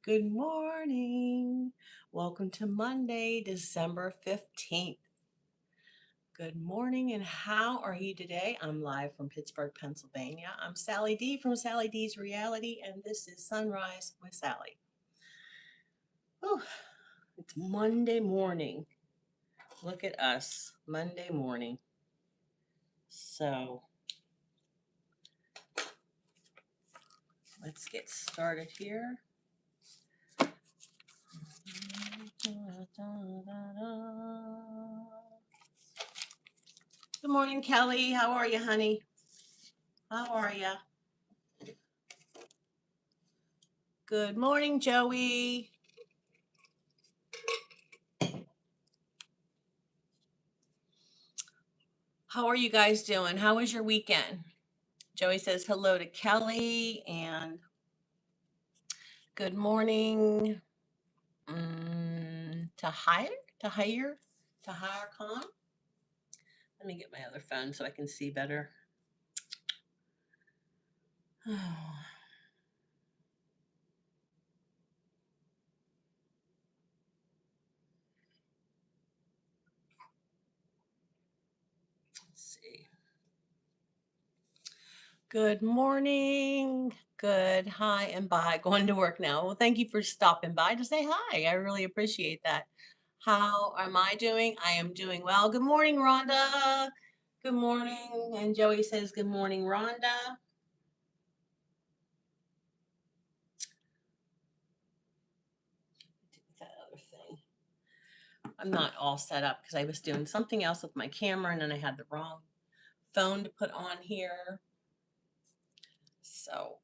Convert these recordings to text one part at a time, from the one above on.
Good morning. Welcome to Monday, December 15th. Good morning, and how are you today? I'm live from Pittsburgh, Pennsylvania. I'm Sally D from Sally D's Reality, and this is Sunrise with Sally. Whew, it's Monday morning. Look at us, Monday morning. So let's get started here. Good morning, Kelly. How are you, honey? How are you? Good morning, Joey. How are you guys doing? How was your weekend? Joey says hello to Kelly and good morning to hire Khan. Let me get my other phone so I can see better. Let's see. Good morning. Good. Hi and bye. Going to work now. Well, thank you for stopping by to say hi. I really appreciate that. How am I doing? I am doing well. Good morning, Rhonda. Good morning. And Joey says, good morning, Rhonda. That other thing. I'm not all set up because I was doing something else with my camera and then I had the wrong phone to put on here. So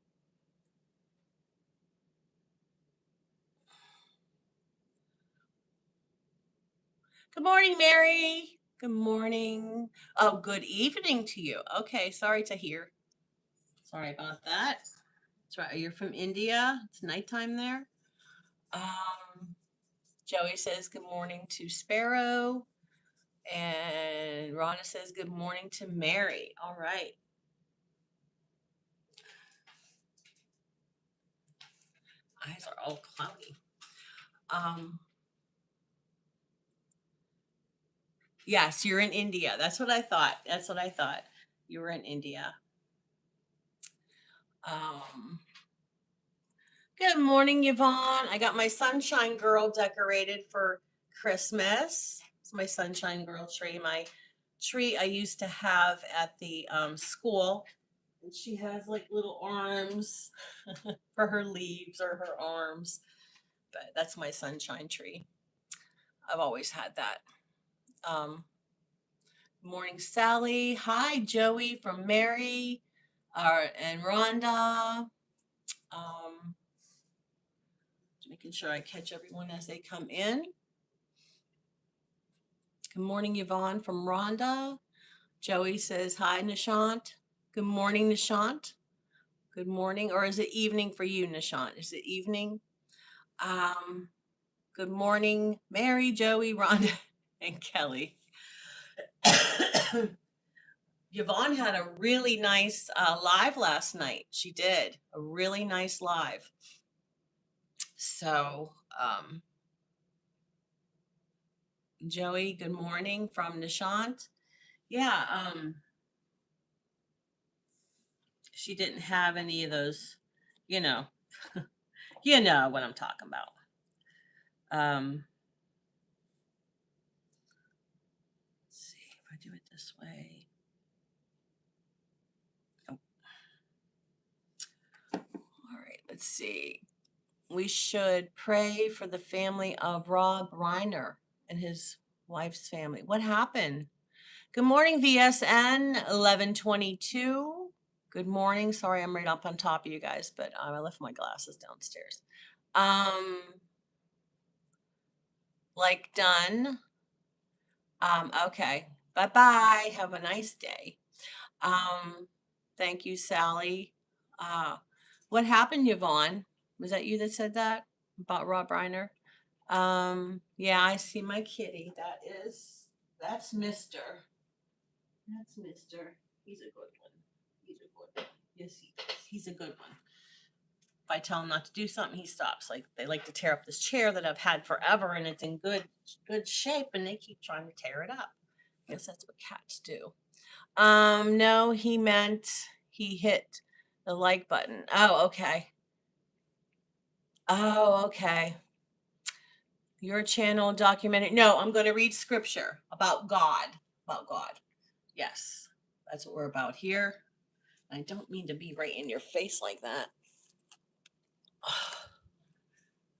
good morning, Mary. Good morning. Oh, good evening to you. Okay, sorry to hear. Sorry about that. That's right. You're from India. It's nighttime there. Joey says good morning to Sparrow. And Rhonda says good morning to Mary. All right. Eyes are all cloudy. Yes, you're in India. That's what I thought. That's what I thought. You were in India. Um, Good morning, Yvonne. I got my Sunshine Girl decorated for Christmas. It's my Sunshine Girl tree. My tree I used to have at the school. And she has like little arms for her leaves or her arms. But that's my sunshine tree. I've always had that. Um, Morning, Sally. Hi, Joey from Mary and Rhonda. Um, Making sure I catch everyone as they come in. Good morning, Yvonne from Rhonda. Joey says, hi, Nishant. Good morning, Nishant. Good morning. Or is it evening for you, Nishant? Is it evening? Um, Good morning, Mary, Joey, Rhonda, and Kelly. Yvonne had a really nice live last night. She did a really nice live. So, Joey, good morning from Nishant. Yeah, she didn't have any of those, you know, you know what I'm talking about. Let's see if I do it this way. Oh. All right, let's see. We should pray for the family of Rob Reiner and his wife's family. What happened? Good morning, VSN 1122. Good morning. Sorry, I'm right up on top of you guys, but I left my glasses downstairs. Like done. Okay. Bye-bye. Have a nice day. Thank you, Sally. What happened, Yvonne? Was that you that said that about Rob Reiner? Yeah, I see my kitty. That's Mr. That's Mr. He's a good one. He's a good one. Yes, he is. He's a good one. If I tell him not to do something, he stops. Like they like to tear up this chair that I've had forever and it's in good shape and they keep trying to tear it up. I guess that's what cats do. No, he meant he hit the like button. Oh, okay. Oh, okay. Your channel documented. No, I'm going to read scripture about God. About God. Yes, that's what we're about here. I don't mean to be right in your face like that.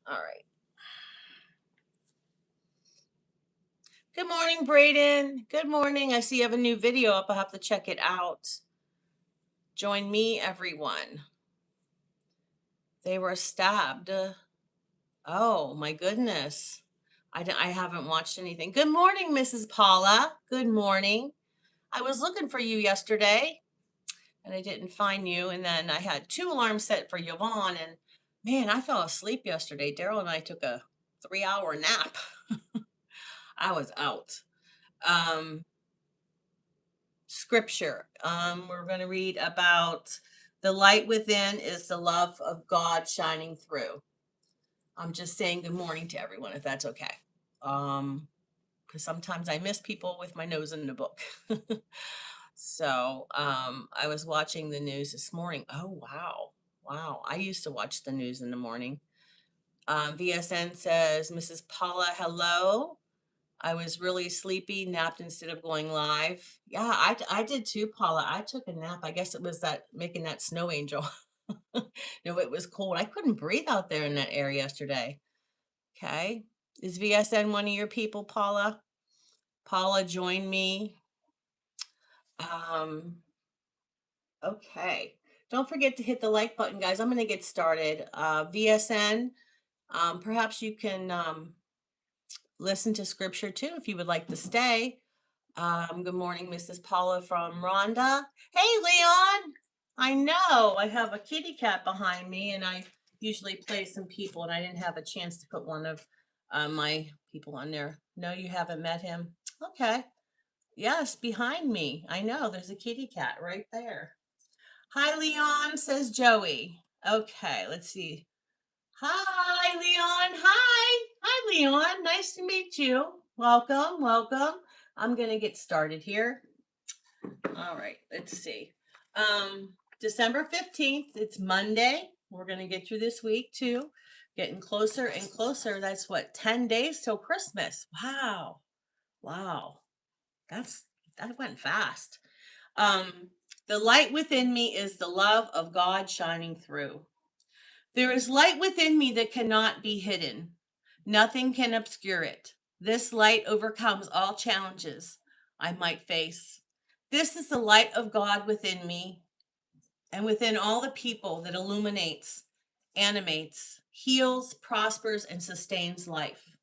All right. Good morning, Braden. Good morning. I see you have a new video up. I'll have to check it out. Join me, everyone. They were stabbed. Oh, my goodness. I haven't watched anything. Good morning, Mrs. Paula. Good morning. I was looking for you yesterday and I didn't find you. And then I had 2 alarms set for Yvonne. And man, I fell asleep yesterday. Daryl and I took a 3-hour nap. I was out. Scripture. We're going to read about the light within is the love of God shining through. I'm just saying good morning to everyone, if that's okay. Because sometimes I miss people with my nose in the book. So I was watching the news this morning. Oh, wow. Wow. I used to watch the news in the morning. VSN says, Mrs. Paula, hello. I was really sleepy, napped instead of going live. Yeah, I did too, Paula. I took a nap. I guess it was that making that snow angel. No, it was cold. I couldn't breathe out there in that air yesterday. Okay. Is VSN one of your people, Paula? Paula, join me. Okay. Don't forget to hit the like button, guys. I'm going to get started. VSN, perhaps you can listen to scripture too if you would like to stay. Good morning, Mrs. Paula from Rhonda. Hey, Leon. I know I have a kitty cat behind me and I usually play some people and I didn't have a chance to put one of my people on there. No, you haven't met him. Okay. Yes, behind me. I know there's a kitty cat right there. Hi, Leon, says Joey. Okay, let's see. Hi, Leon. Hi. Hi, Leon. Nice to meet you. Welcome. Welcome. I'm going to get started here. All right, let's see. December 15th, it's Monday. We're going to get through this week too. Getting closer and closer. That's what, 10 days till Christmas. Wow. Wow. That went fast. The light within me is the love of God shining through. There is light within me that cannot be hidden. Nothing can obscure it. This light overcomes all challenges I might face. This is the light of God within me and within all the people that illuminates, animates, heals, prospers, and sustains life.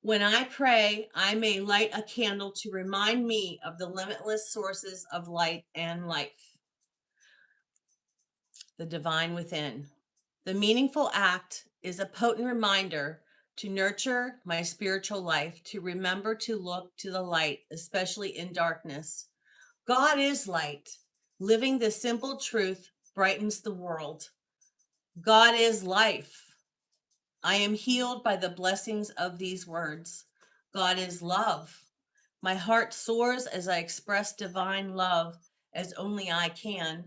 When I pray, I may light a candle to remind me of the limitless sources of light and life, the divine within. The meaningful act is a potent reminder to nurture my spiritual life, to remember to look to the light, especially in darkness. God is light. Living the simple truth brightens the world. God is life. I am healed by the blessings of these words. God is love. My heart soars as I express divine love as only I can.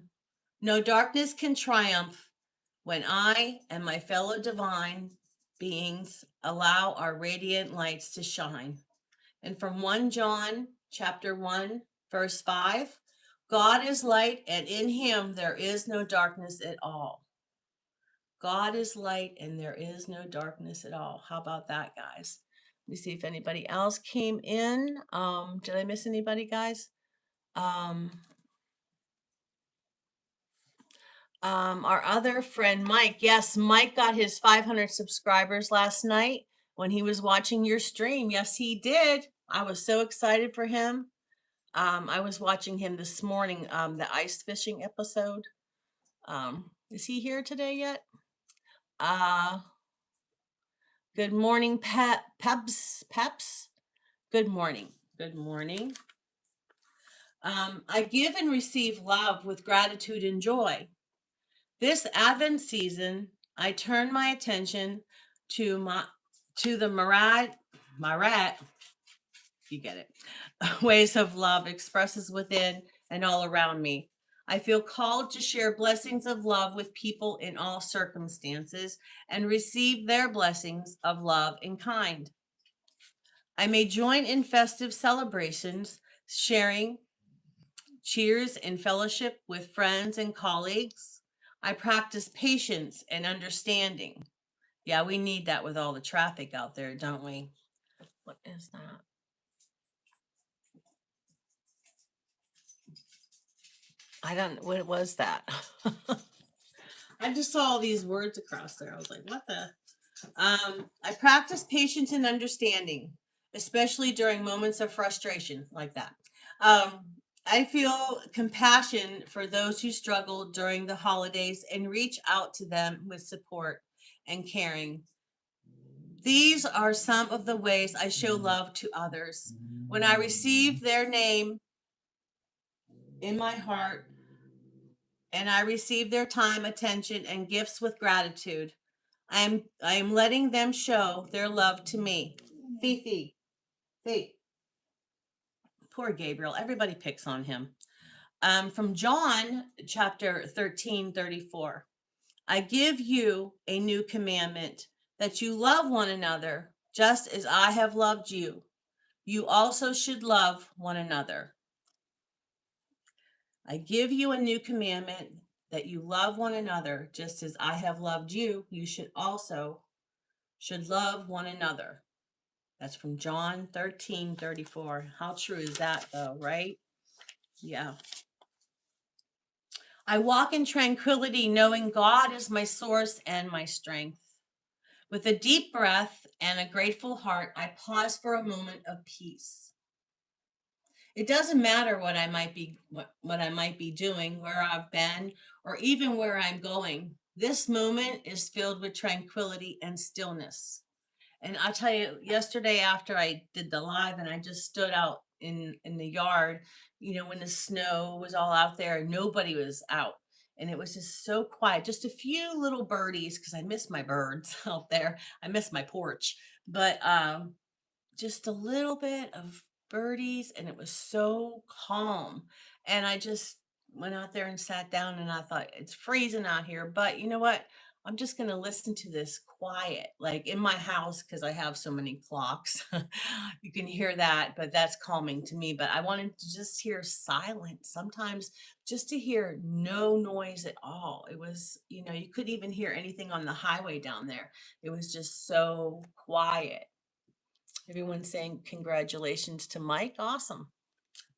No darkness can triumph when I and my fellow divine beings allow our radiant lights to shine. And from 1 John chapter 1, verse 5, God is light and in him there is no darkness at all. God is light and there is no darkness at all. How about that, guys? Let me see if anybody else came in. Did I miss anybody, guys? Our other friend, Mike. Yes, Mike got his 500 subscribers last night when he was watching your stream. Yes, he did. I was so excited for him. I was watching him this morning, the ice fishing episode. Is he here today yet? Good morning, Peps. Good morning. Good morning. I give and receive love with gratitude and joy. This Advent season, I turn my attention to the Marat, you get it, ways of love expresses within and all around me. I feel called to share blessings of love with people in all circumstances and receive their blessings of love in kind. I may join in festive celebrations, sharing cheers and fellowship with friends and colleagues. I practice patience and understanding. Yeah, we need that with all the traffic out there, don't we? What is that? I don't, what was that? I just saw all these words across there. I was like, what the? I practice patience and understanding, especially during moments of frustration like that. Um, I feel compassion for those who struggle during the holidays and reach out to them with support and caring. These are some of the ways I show love to others. When I receive their name in my heart and I receive their time, attention, and gifts with gratitude, I am letting them show their love to me. Fifi, Fifi, poor Gabriel. Everybody picks on him. From John chapter 13:34. I give you a new commandment that you love one another just as I have loved you. You also should love one another. I give you a new commandment that you love one another just as I have loved you. You should love one another. That's from John 13:34. How true is that though, right? Yeah. I walk in tranquility, knowing God is my source and my strength. With a deep breath and a grateful heart, I pause for a moment of peace. It doesn't matter what I might be doing, where I've been, or even where I'm going. This moment is filled with tranquility and stillness. And I tell you, yesterday after I did the live and I just stood out in the yard, when the snow was all out there and nobody was out. And it was just so quiet, just a few little birdies because I miss my birds out there. I miss my porch, but just a little bit of birdies and it was so calm. And I just went out there and sat down and I thought it's freezing out here, but you know what? I'm just going to listen to this quiet, like in my house, because I have so many clocks. You can hear that, but that's calming to me. But I wanted to just hear silence sometimes, just to hear no noise at all. It was, you couldn't even hear anything on the highway down there. It was just so quiet. Everyone's saying congratulations to Mike. Awesome.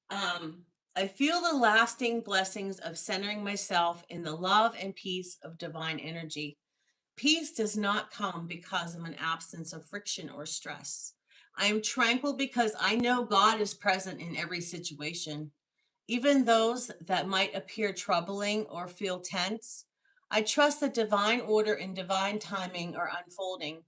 Um, I feel the lasting blessings of centering myself in the love and peace of divine energy. Peace does not come because of an absence of friction or stress. I am tranquil because I know God is present in every situation, even those that might appear troubling or feel tense. I trust that divine order and divine timing are unfolding.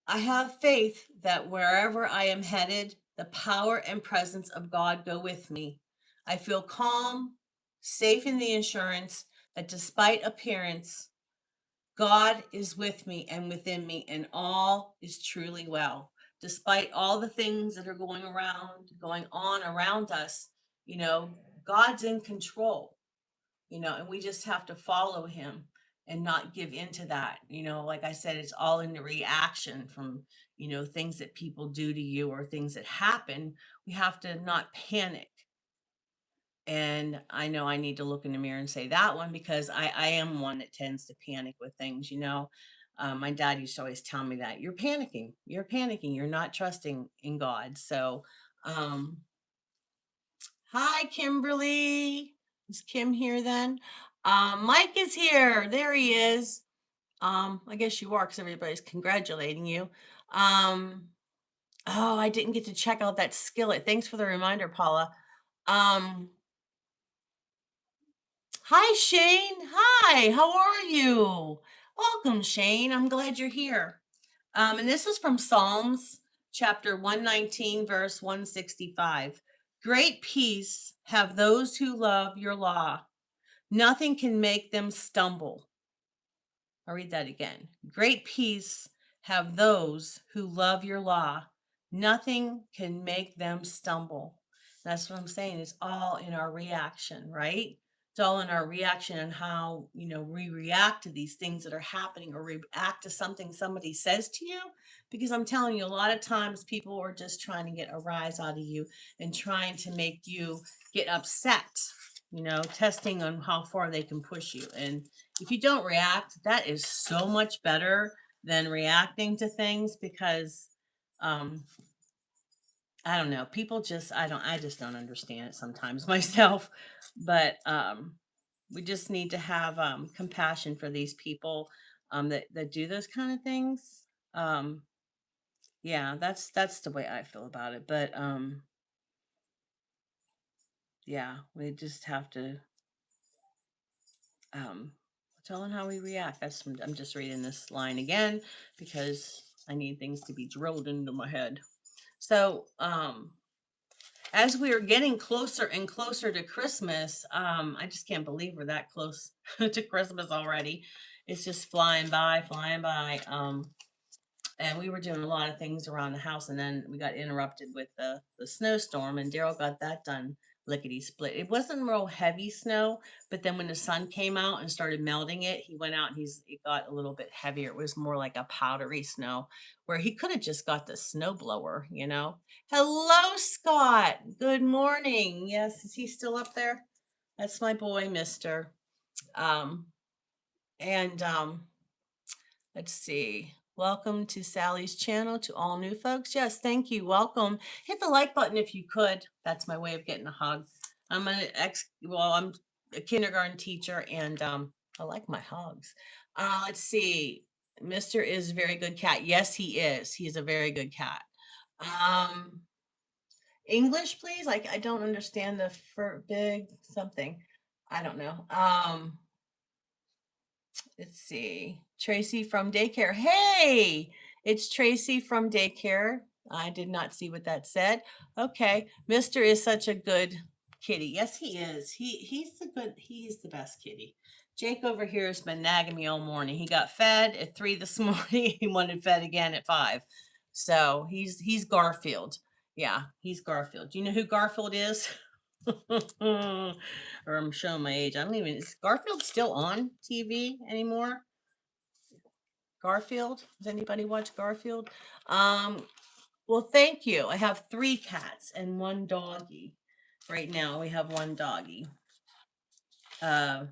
I have faith that wherever I am headed, the power and presence of God go with me. I feel calm, safe in the assurance that despite appearance, God is with me and within me, and all is truly well. Despite all the things that are going on around us, you know, God's in control, and we just have to follow him and not give into that. Like I said, it's all in the reaction from, things that people do to you or things that happen. We have to not panic. And I know I need to look in the mirror and say that one because I am one that tends to panic with things. My dad used to always tell me that you're not trusting in God. So, um, hi, Kimberly. Is Kim here then? Mike is here. There he is. I guess you are because everybody's congratulating you. Um, oh, I didn't get to check out that skillet. Thanks for the reminder, Paula. Um, Hi, Shane. Hi, how are you? Welcome, Shane. I'm glad you're here. And this is from Psalms chapter 119, verse 165. Great peace have those who love your law. Nothing can make them stumble. I'll read that again. Great peace have those who love your law. Nothing can make them stumble. That's what I'm saying. It's all in our reaction, right? It's all in our reaction and how, we react to these things that are happening or react to something somebody says to you. Because I'm telling you, a lot of times people are just trying to get a rise out of you and trying to make you get upset, testing on how far they can push you. And if you don't react, that is so much better than reacting to things because um I don't know, people just I just don't understand it sometimes myself. But we just need to have compassion for these people that do those kind of things. Um yeah, that's the way I feel about it. But yeah, we just have to um tell them how we react. I'm just reading this line again because I need things to be drilled into my head. So as we are getting closer and closer to Christmas, I just can't believe we're that close to Christmas already. It's just flying by, flying by. And we were doing a lot of things around the house, and then we got interrupted with the snowstorm, and Daryl got that done lickety split. It wasn't real heavy snow, but then when the sun came out and started melting it, he went out and it got a little bit heavier. It was more like a powdery snow where he could have just got the snow blower. Hello, Scott. Good morning. Yes, is he still up there? That's my boy, Mister. Um, and let's see. Welcome to Sally's channel. To all new folks, yes, thank you. Welcome. Hit the like button if you could. That's my way of getting a hug. I'm I'm a kindergarten teacher, and I like my hugs. Let's see. Mr. is a very good cat. Yes, he is. He is a very good cat. Um, English, please. Like I don't understand the for big something. I don't know. Let's see. Tracy from daycare. Hey, it's Tracy from daycare. I did not see what that said. Okay. Mr. is such a good kitty. Yes, he is. He's the best kitty. Jake over here has been nagging me all morning. He got fed at 3 this morning. He wanted fed again at 5. So he's Garfield. Yeah, he's Garfield. Do you know who Garfield is? Or I'm showing my age. I don't even, is Garfield still on TV anymore? Garfield? Does anybody watch Garfield? Well, thank you. I have 3 cats and 1 doggy. Right now we have 1 doggy. Trying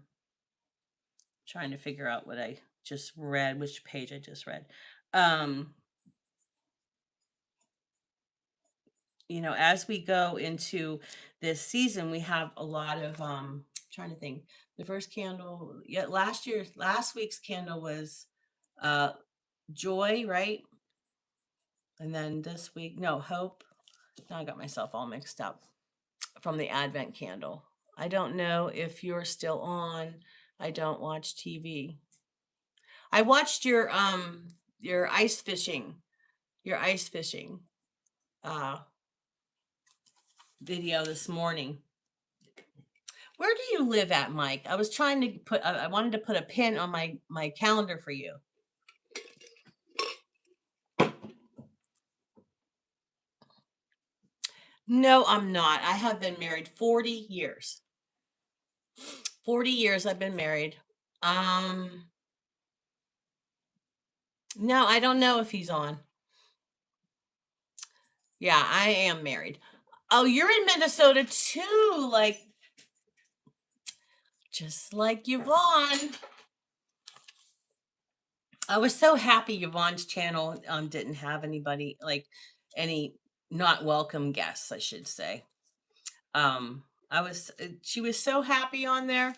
to figure out what I just read, which page I just read. As we go into this season, we have a lot of trying to think. The first candle, yeah, last week's candle was uh joy, right? And then this week, no, hope. Now I got myself all mixed up from the Advent candle. I don't know if you're still on. I don't watch TV. I watched your ice fishing, your ice fishing uh video this morning. Where do you live at, Mike? I was trying to I wanted to put a pin on my calendar for you. No, I'm not. I have been married 40 years. 40 years I've been married. No, I don't know if he's on. Yeah, I am married. Oh, you're in Minnesota too, just like Yvonne. I was so happy Yvonne's channel didn't have anybody, like any not welcome guests, I should say. She was so happy on there.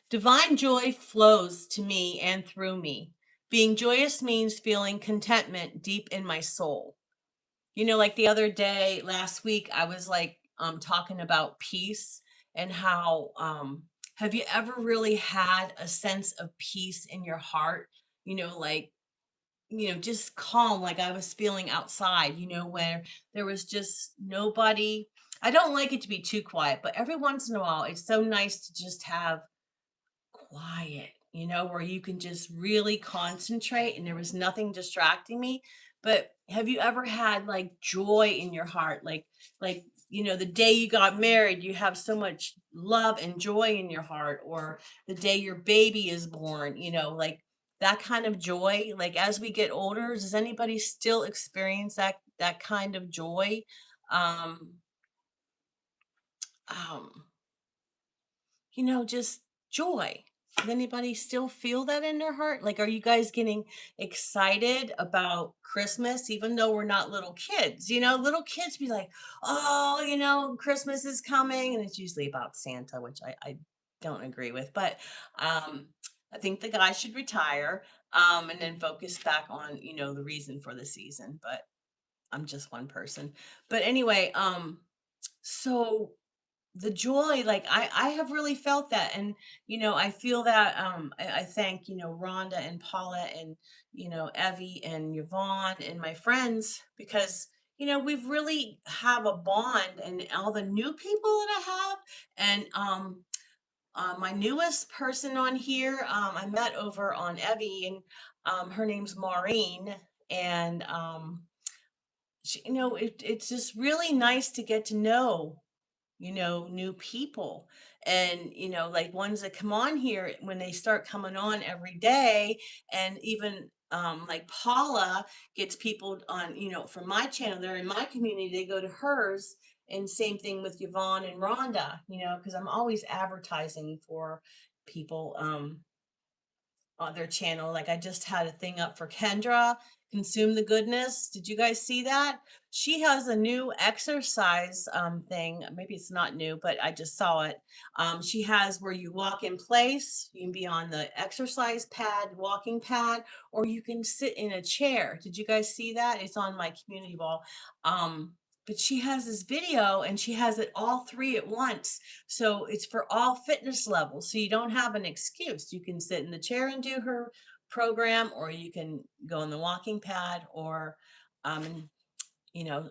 Divine joy flows to me and through me. Being joyous means feeling contentment deep in my soul. Like the other day, last week, I was like talking about peace and how have you ever really had a sense of peace in your heart? Like just calm, like I was feeling outside, where there was just nobody. I don't like it to be too quiet, but every once in a while, it's so nice to just have quiet, where you can just really concentrate and there was nothing distracting me. But have you ever had like joy in your heart? Like, the day you got married, you have so much love and joy in your heart, or the day your baby is born, like that kind of joy. Like as we get older, does anybody still experience that kind of joy? Um, um, just joy. Does anybody still feel that in their heart? Like, are you guys getting excited about Christmas, even though we're not little kids? Little kids be like, oh, Christmas is coming. And it's usually about Santa, which I don't agree with. But um, I think the guy should retire and then focus back on, the reason for the season. But I'm just one person. But anyway, so the joy, like I have really felt that. And I feel that I thank Rhonda and Paula and Evie and Yvonne and my friends, because we've really have a bond, and all the new people that I have. And my newest person on here, I met over on Evie, and her name's Maureen. And it's just really nice to get to know new people. And, like ones that come on here, when they start coming on every day, and even like Paula gets people on, from my channel, they're in my community, they go to hers. And same thing with Yvonne and Rhonda, because I'm always advertising for people. On their channel. Like I just had a thing up for Kendra, Consume the Goodness. Did you guys see that? She has a new exercise thing. Maybe it's not new, but I just saw it. She has where you walk in place. You can be on the exercise pad, walking pad, or you can sit in a chair. Did you guys see that? It's on my community wall. But she has this video and she has it all three at once. So it's for all fitness levels. So you don't have an excuse. You can sit in the chair and do her program, or you can go on the walking pad, or, um,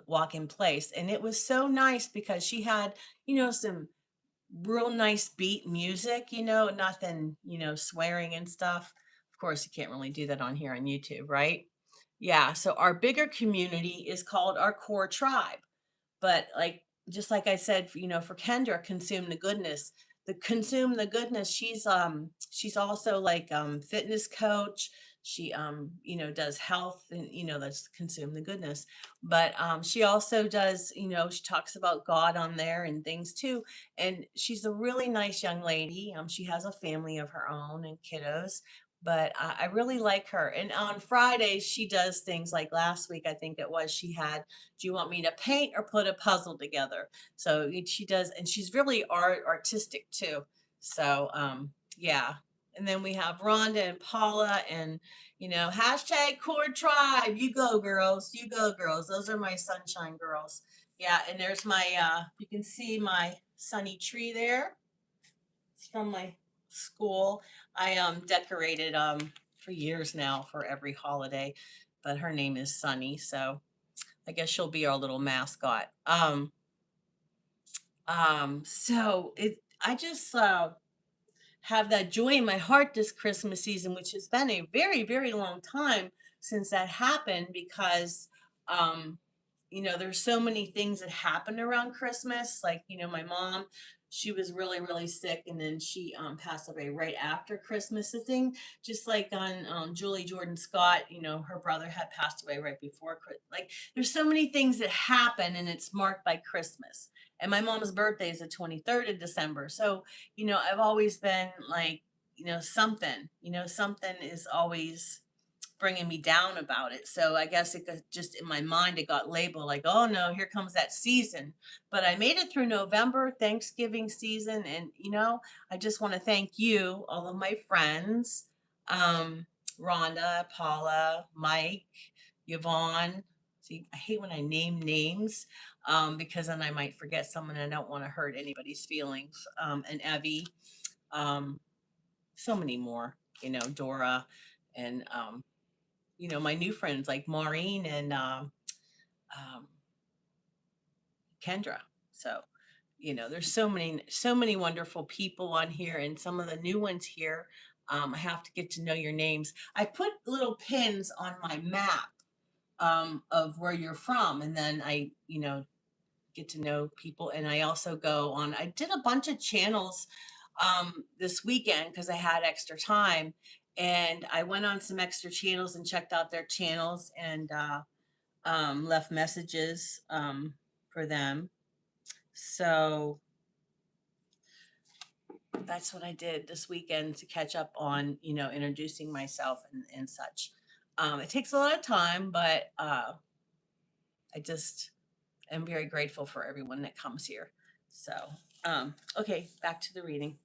walk in place. And it was so nice because she had, some real nice beat music, nothing, swearing and stuff. Of course, you can't really do that on here on YouTube, right? Yeah. So our bigger community is called our core tribe. But like, just like I said, for Kendra, Consume the Goodness. The Consume the Goodness, she's also like fitness coach. She does health, and that's Consume the Goodness. But she also does, she talks about God on there and things too. And she's a really nice young lady. She has a family of her own and kiddos. But I really like her. And on Fridays, she does things like last week, I think it was, she had, do you want me to paint or put a puzzle together? So she does, and she's really artistic too. So yeah. And then we have Rhonda and Paula, and hashtag core tribe. You go girls, you go girls. Those are my sunshine girls. Yeah, and there's my you can see my sunny tree there. It's from my school. I decorated for years now for every holiday, but her name is Sunny, so I guess she'll be our little mascot. So I just have that joy in my heart this Christmas season, which has been a very, very long time since that happened, because um, there's so many things that happen around Christmas. Like, my mom, she was really, really sick, and then she passed away right after Christmas. The thing, just like on Julie Jordan Scott, her brother had passed away right before Christmas. Like, there's so many things that happen, and it's marked by Christmas. And my mom's birthday is the 23rd of December. So, I've always been like, something is always bringing me down about it. So I guess it got just in my mind, it got labeled like, oh no, here comes that season. But I made it through November, Thanksgiving season. And, I just want to thank you, all of my friends, um, Rhonda, Paula, Mike, Yvonne. See, I hate when I name names because then I might forget someone. I don't want to hurt anybody's feelings. And Evie, um, so many more, Dora, and my new friends like Maureen and um, Kendra. So, there's so many wonderful people on here, and some of the new ones here. I have to get to know your names. I put little pins on my map of where you're from, and then I, get to know people. And I also go on, I did a bunch of channels this weekend because I had extra time. And I went on some extra channels and checked out their channels and left messages for them. So that's what I did this weekend to catch up on, introducing myself and such. It takes a lot of time, but I just am very grateful for everyone that comes here. So, okay, back to the reading.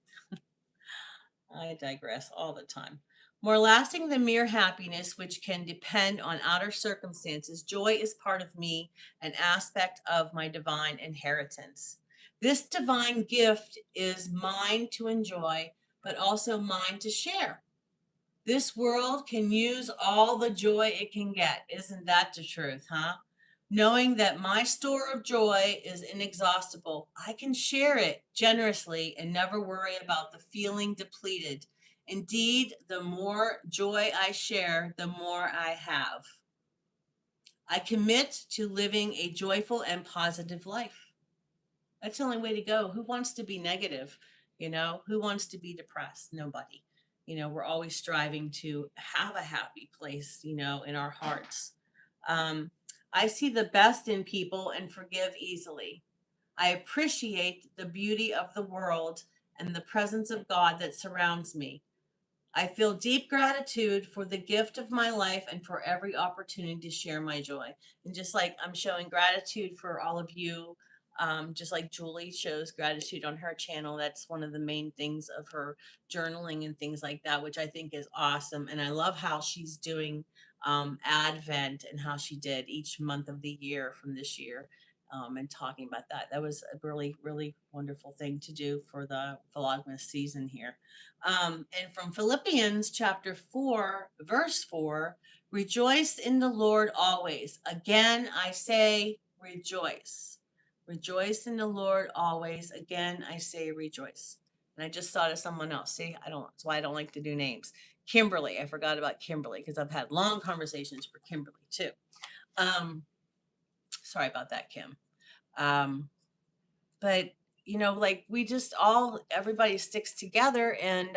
I digress all the time. More lasting than mere happiness, which can depend on outer circumstances, joy is part of me, an aspect of my divine inheritance. This divine gift is mine to enjoy, but also mine to share. This world can use all the joy it can get. Isn't that the truth, huh? Knowing that my store of joy is inexhaustible, I can share it generously and never worry about the feeling depleted. Indeed, the more joy I share, the more I have. I commit to living a joyful and positive life. That's the only way to go. Who wants to be negative? Who wants to be depressed? Nobody. We're always striving to have a happy place, in our hearts. Um, I see the best in people and forgive easily. I appreciate the beauty of the world and the presence of God that surrounds me. I feel deep gratitude for the gift of my life and for every opportunity to share my joy. And just like I'm showing gratitude for all of you, just like Julie shows gratitude on her channel. That's one of the main things of her journaling and things like that, which I think is awesome. And I love how she's doing Advent and how she did each month of the year from this year. And talking about that. That was a really, really wonderful thing to do for the Vlogmas season here. And from Philippians chapter 4, verse 4, rejoice in the Lord always. Again, I say rejoice. Rejoice in the Lord always. Again, I say rejoice. And I just thought of someone else. See, that's why I don't like to do names. Kimberly. I forgot about Kimberly because I've had long conversations for Kimberly too. Sorry about that, Kim. But like we just everybody sticks together. And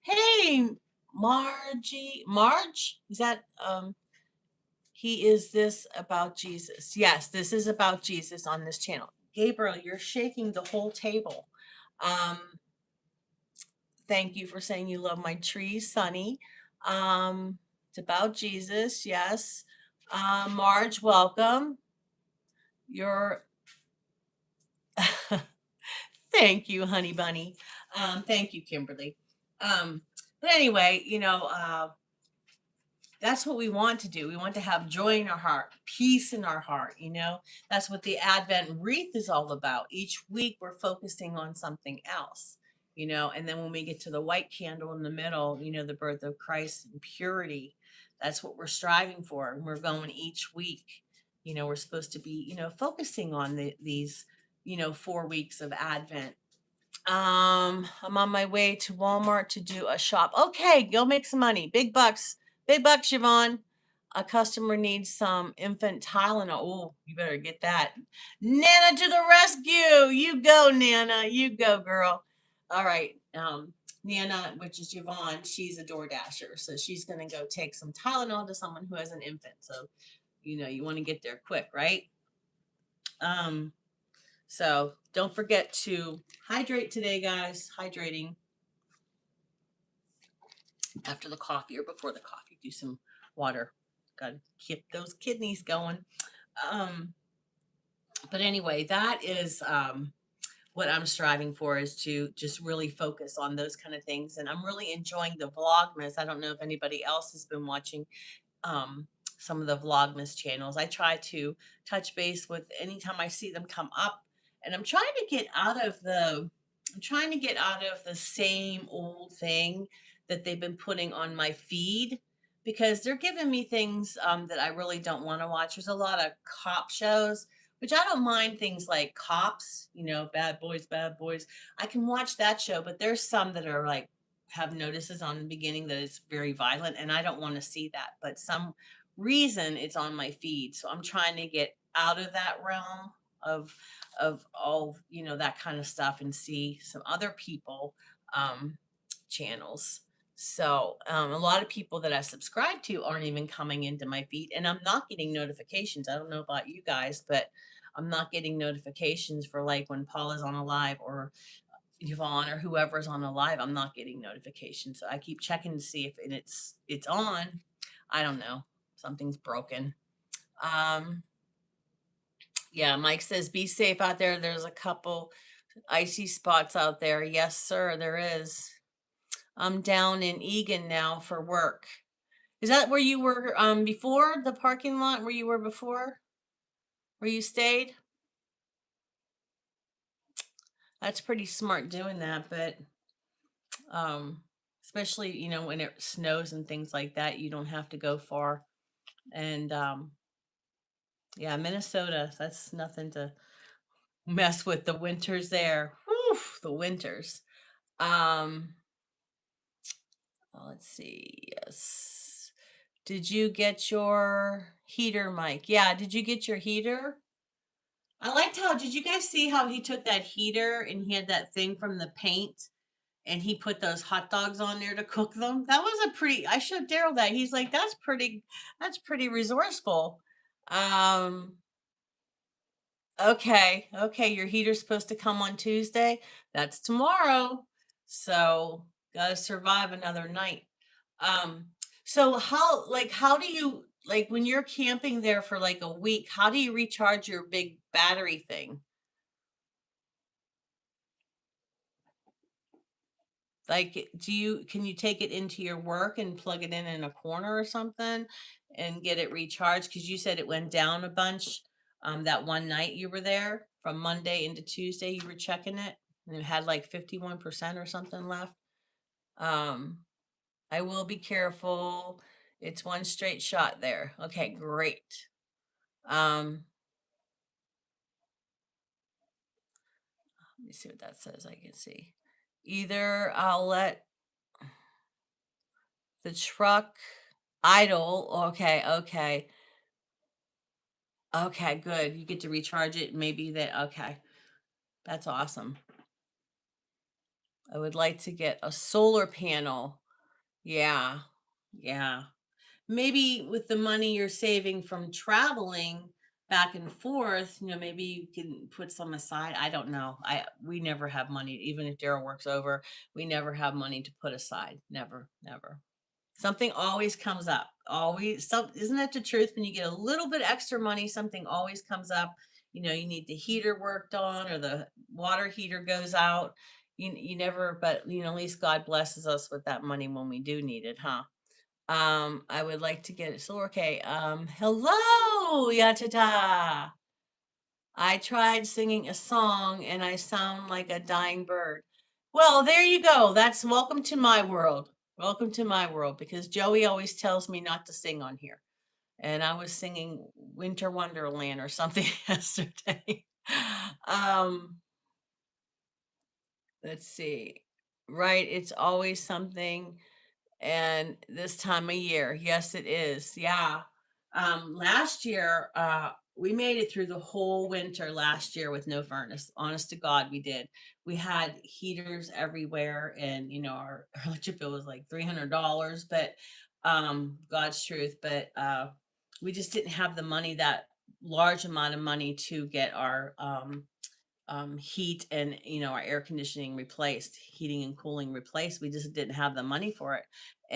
hey, Marge, is that he is this about Jesus? Yes, this is about Jesus on this channel. Gabriel, you're shaking the whole table. um Thank you for saying you love my trees, Sunny. It's about Jesus, yes. Marge, welcome. You're Thank you, honey bunny. Thank you, Kimberly. Um, but anyway, that's what we want to do. We want to have joy in our heart, peace in our heart. That's what the Advent wreath is all about. Each week we're focusing on something else, and then when we get to the white candle in the middle, the birth of Christ and purity, that's what we're striving for. And we're going each week. We're supposed to be, focusing on these, 4 weeks of Advent. I'm on my way to Walmart to do a shop. Okay, go make some money. Big bucks. Big bucks, Siobhan. A customer needs some infant Tylenol. Oh, you better get that. Nana to the rescue. You go, Nana. You go, girl. All right. Nana, which is Yvonne, she's a door dasher. So she's going to go take some Tylenol to someone who has an infant. So, you want to get there quick, right? So don't forget to hydrate today, guys. Hydrating after the coffee or before the coffee. Do some water. Got to keep those kidneys going. But anyway, that is what I'm striving for, is to just really focus on those kind of things. And I'm really enjoying the Vlogmas. I don't know if anybody else has been watching some of the Vlogmas channels. I try to touch base with anytime I see them come up. And I'm trying to get out of the same old thing that they've been putting on my feed, because they're giving me things that I really don't want to watch. There's a lot of cop shows, which I don't mind, things like Cops, Bad Boys, Bad Boys. I can watch that show, but there's some that are like have notices on the beginning that it's very violent, and I don't want to see that. But some reason it's on my feed, so I'm trying to get out of that realm of all that kind of stuff and see some other people channels. So a lot of people that I subscribe to aren't even coming into my feed, and I'm not getting notifications. I don't know about you guys, but I'm not getting notifications for like when Paula's on a live or Yvonne or whoever's on a live. I'm not getting notifications. So I keep checking to see if it's on. I don't know. Something's broken. Um, yeah, Mike says be safe out there. There's a couple icy spots out there. Yes, sir, there is. I'm down in Egan now for work. Is that where you were before, the parking lot where you were before? Where you stayed? That's pretty smart doing that, but um especially, when it snows and things like that, you don't have to go far. And yeah, Minnesota, that's nothing to mess with. The winters there. Whew, the winters. Um let's see. Yes. Did you get your heater, Mike? Yeah, did you get your heater? I liked how, did you guys see how he took that heater and he had that thing from the paint and he put those hot dogs on there to cook them? That was a pretty, I showed Daryl that. He's like, that's pretty resourceful. Um, okay, your heater's supposed to come on Tuesday. That's tomorrow. So gotta survive another night. Um, so how do you, like, when you're camping there for like a week, how do you recharge your big battery thing? Like, can you take it into your work and plug it in a corner or something and get it recharged? Because you said it went down a bunch that one night you were there from Monday into Tuesday. You were checking it and it had like 51% or something left. Um, I will be careful. It's one straight shot there. Okay, great. Um, Let me see what that says. I can see. Either I'll let the truck idle. Okay, okay. Okay, good. You get to recharge it. Maybe that, okay. That's awesome. I would like to get a solar panel. Yeah. Yeah. Maybe with the money you're saving from traveling back and forth, maybe you can put some aside. I don't know. We never have money, even if Daryl works over, we never have money to put aside. Never, never. Something always comes up. Always, isn't that the truth? When you get a little bit extra money, something always comes up. You need the heater worked on or the water heater goes out. You never, but at least God blesses us with that money when we do need it, huh? I would like to get it. So okay. Hello, Yatata. I tried singing a song and I sound like a dying bird. Well, there you go. That's welcome to my world. Welcome to my world, because Joey always tells me not to sing on here. And I was singing Winter Wonderland or something yesterday. um, let's see. Right, it's always something. And this time of year, yes, it is. Yeah. Last year, we made it through the whole winter last year with no furnace. Honest to God, we did. We had heaters everywhere, and our electric bill was like $300. But God's truth. But we just didn't have the money, that large amount of money, to get our heat and our air conditioning replaced, heating and cooling replaced. We just didn't have the money for it.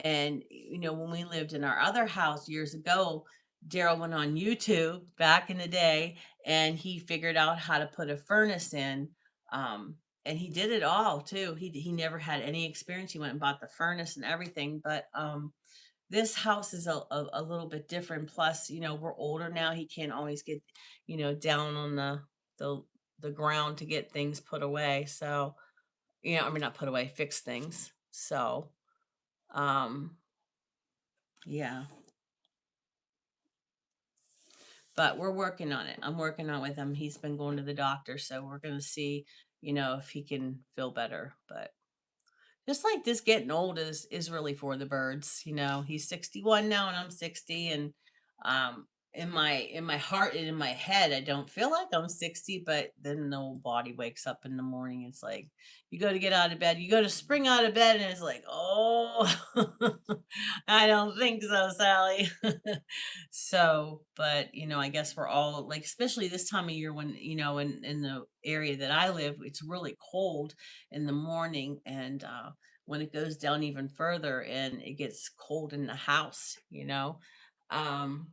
And when we lived in our other house years ago, Daryl went on YouTube back in the day and he figured out how to put a furnace in. um, and he did it all too. He never had any experience. He went and bought the furnace and everything. But this house is a little bit different. Plus, we're older now. He can't always get, down on the the ground to get things put away. So, I mean, not put away, fix things. So, um, yeah, but we're working on it. I'm working on it with him. He's been going to the doctor, so we're gonna see, if he can feel better. But just like this getting old is really for the birds. He's 61 now and I'm 60, and um in my heart and in my head I don't feel like I'm 60, but then the old body wakes up in the morning. It's like you go to get out of bed, you go to spring out of bed, and it's like, oh, I don't think so, Sally. So, but I guess we're all like, especially this time of year when, in the area that I live, it's really cold in the morning, and when it goes down even further and it gets cold in the house. Um,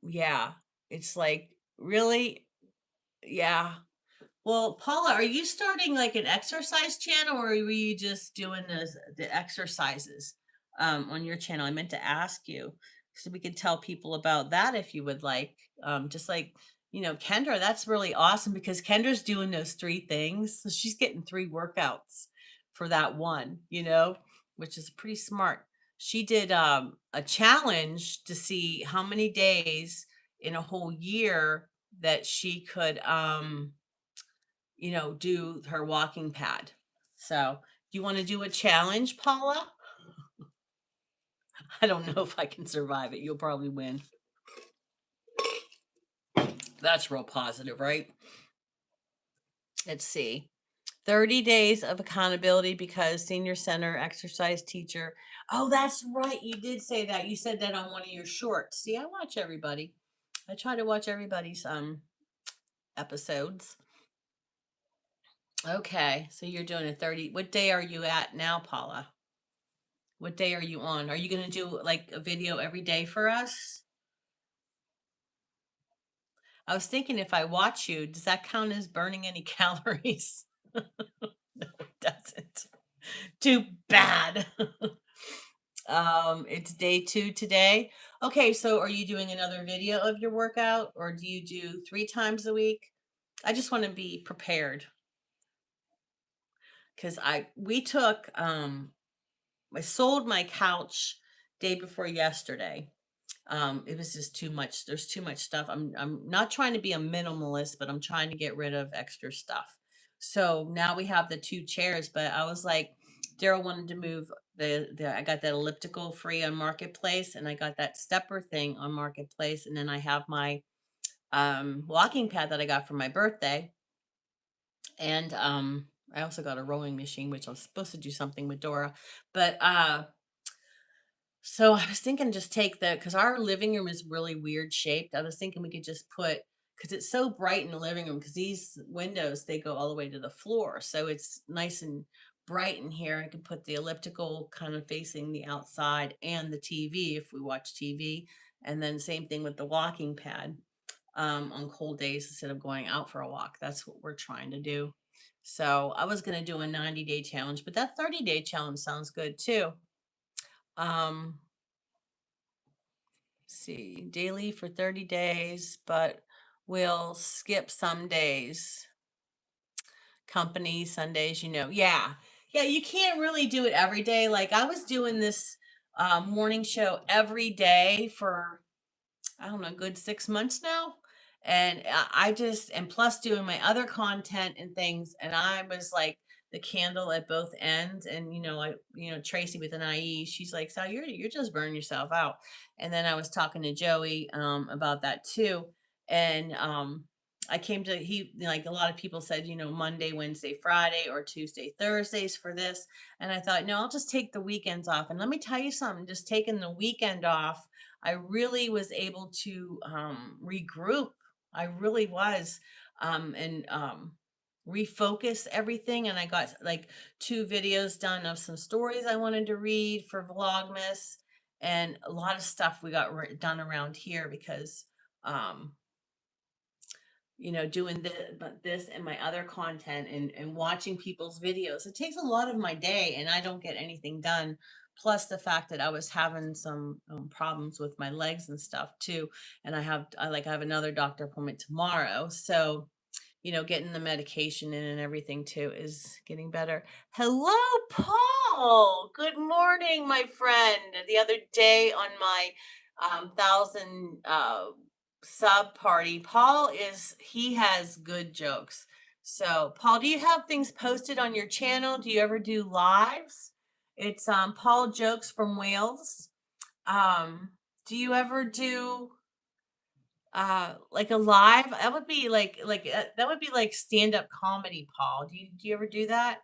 yeah, it's like, really, yeah. Well, Paula, are you starting like an exercise channel, or were you just doing the exercises on your channel? I meant to ask you so we could tell people about that if you would like. Just like, Kendra, that's really awesome because Kendra's doing those three things. So she's getting three workouts for that one, which is pretty smart. She did a challenge to see how many days in a whole year that she could do her walking pad. So, do you want to do a challenge, Paula? I don't know if I can survive it. You'll probably win. That's real positive, right? Let's see. 30 days of accountability because senior center exercise teacher. Oh, that's right. You did say that. You said that on one of your shorts. See, I watch everybody. I try to watch everybody's episodes. Okay, so you're doing a 30. What day are you at now, Paula? What day are you on? Are you going to do like a video every day for us? I was thinking if I watch you, does that count as burning any calories? No, it doesn't. Too bad. It's day 2 today. Okay, so are you doing another video of your workout, or do you do 3 times a week? I just want to be prepared because I sold my couch day before yesterday. It was just too much. There's too much stuff. I'm not trying to be a minimalist, but I'm trying to get rid of extra stuff. So now we have the 2 chairs, but I was like, Daryl wanted to move the I got that elliptical free on Marketplace, and I got that stepper thing on Marketplace, and then I have my walking pad that I got for my birthday. And I also got a rowing machine, which I was supposed to do something with Dora. But so I was thinking just take because our living room is really weird shaped. I was thinking we could just because it's so bright in the living room, because these windows, they go all the way to the floor. So it's nice and bright in here. I could put the elliptical kind of facing the outside and the TV if we watch TV. And then same thing with the walking pad on cold days instead of going out for a walk. That's what we're trying to do. So I was going to do a 90-day challenge, but that 30-day challenge sounds good too. Um, see, daily for 30 days, but we'll skip some days. Company Sundays, Yeah. Yeah, you can't really do it every day. Like I was doing this morning show every day for, I don't know, good 6 months now. And and plus doing my other content and things. And I was like the candle at both ends. And, Tracy with an IE, she's like, so you're just burning yourself out. And then I was talking to Joey about that too. And, I came to like a lot of people said, Monday, Wednesday, Friday, or Tuesday, Thursdays for this. And I thought, no, I'll just take the weekends off. And let me tell you something, just taking the weekend off, I really was able to regroup. I really was, and refocus everything. And I got like 2 videos done of some stories I wanted to read for Vlogmas, and a lot of stuff we got done around here because um, doing this and my other content, and watching people's videos. It takes a lot of my day and I don't get anything done. Plus the fact that I was having some problems with my legs and stuff too. And I have another doctor appointment tomorrow. So, getting the medication in and everything too is getting better. Hello, Paul. Good morning, my friend. The other day on my 1,000 sub party, he has good jokes. So, Paul, do you have things posted on your channel? Do you ever do lives? It's Paul Jokes from Wales. Um, do you ever do like a live? That would be that would be like stand-up comedy, Paul. Do you ever do that?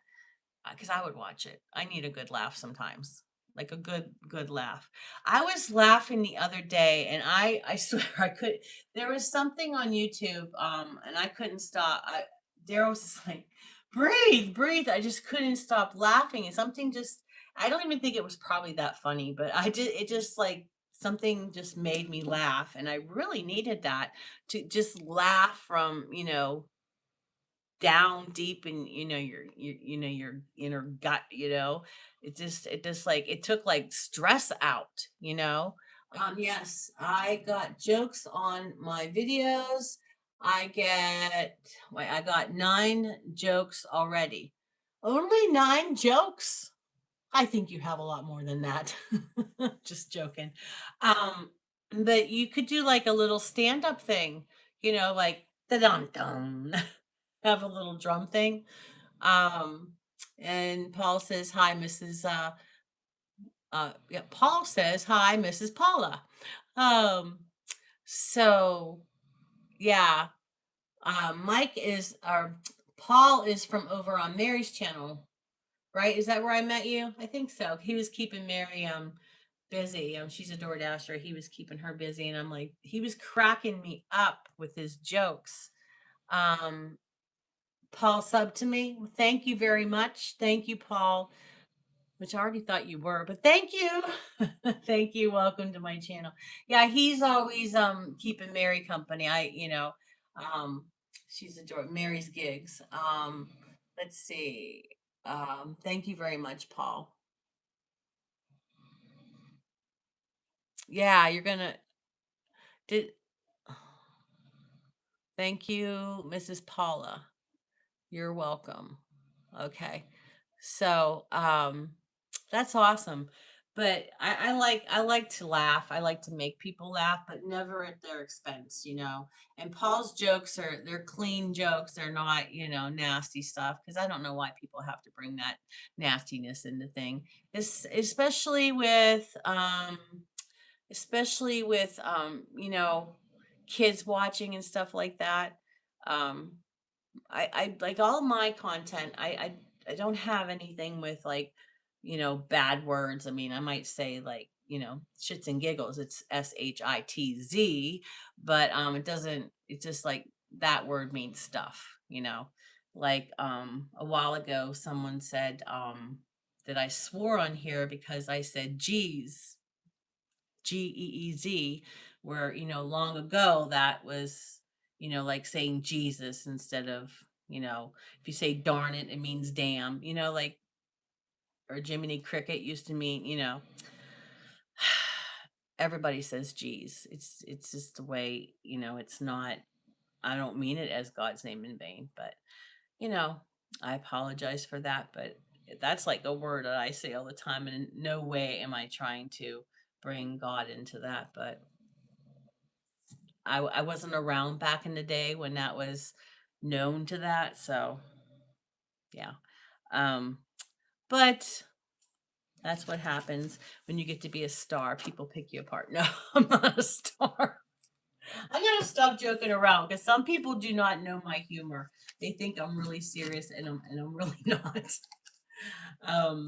Because I would watch it. I need a good laugh sometimes, like a good laugh. I was laughing the other day, and I swear I could. There was something on YouTube, and I couldn't stop. Daryl was just like, breathe, breathe. I just couldn't stop laughing, and something just. I don't even think it was probably that funny, but I did. It just like something just made me laugh, and I really needed that to just laugh from down deep in your inner gut. It just like it took like stress out. Yes, I got jokes on my videos. I got 9 jokes already. Only 9 jokes? I think you have a lot more than that. Just joking. um but you could do like a little stand-up thing, like the dum dum. Have a little drum thing. Um, and Paul says, "Hi, Mrs. Yeah, Paul says, "Hi, Mrs. Paula." Um, so yeah, Mike is or Paul is from over on Mary's channel, right? Is that where I met you? I think so. He was keeping Mary busy. She's a Door Dasher. He was keeping her busy, and I'm like, he was cracking me up with his jokes. Um, Paul sub to me. Well, thank you very much. Thank you, Paul, which I already thought you were, but thank you. Thank you. Welcome to my channel. Yeah, he's always keeping Mary company. Um she's adored Mary's gigs. Let's see. Thank you very much, Paul. Yeah, you're gonna did thank you, Mrs. Paula. You're welcome. Okay. So, that's awesome. But I like to laugh. I like to make people laugh, but never at their expense. And Paul's jokes they're clean jokes. They're not, nasty stuff because I don't know why people have to bring that nastiness into thing. Especially with kids watching and stuff like that. Um I like all my content. I don't have anything with like, bad words. I mean, I might say like, shits and giggles. It's SHITZ, but it doesn't it's just like that word means stuff. Like a while ago someone said that I swore on here because I said geez, GEEZ, where, long ago that was, like saying Jesus instead of, if you say darn it, it means damn, like, or Jiminy Cricket used to mean, everybody says geez. It's just the way, it's not, I don't mean it as God's name in vain, but, you know, I apologize for that, but that's like a word that I say all the time, and in no way am I trying to bring God into that, but I wasn't around back in the day when that was known to that, so yeah. Um, but that's what happens when you get to be a star. People pick you apart. No, I'm not a star. I gotta stop joking around because some people do not know my humor. They think I'm really serious, and I'm really not. Um,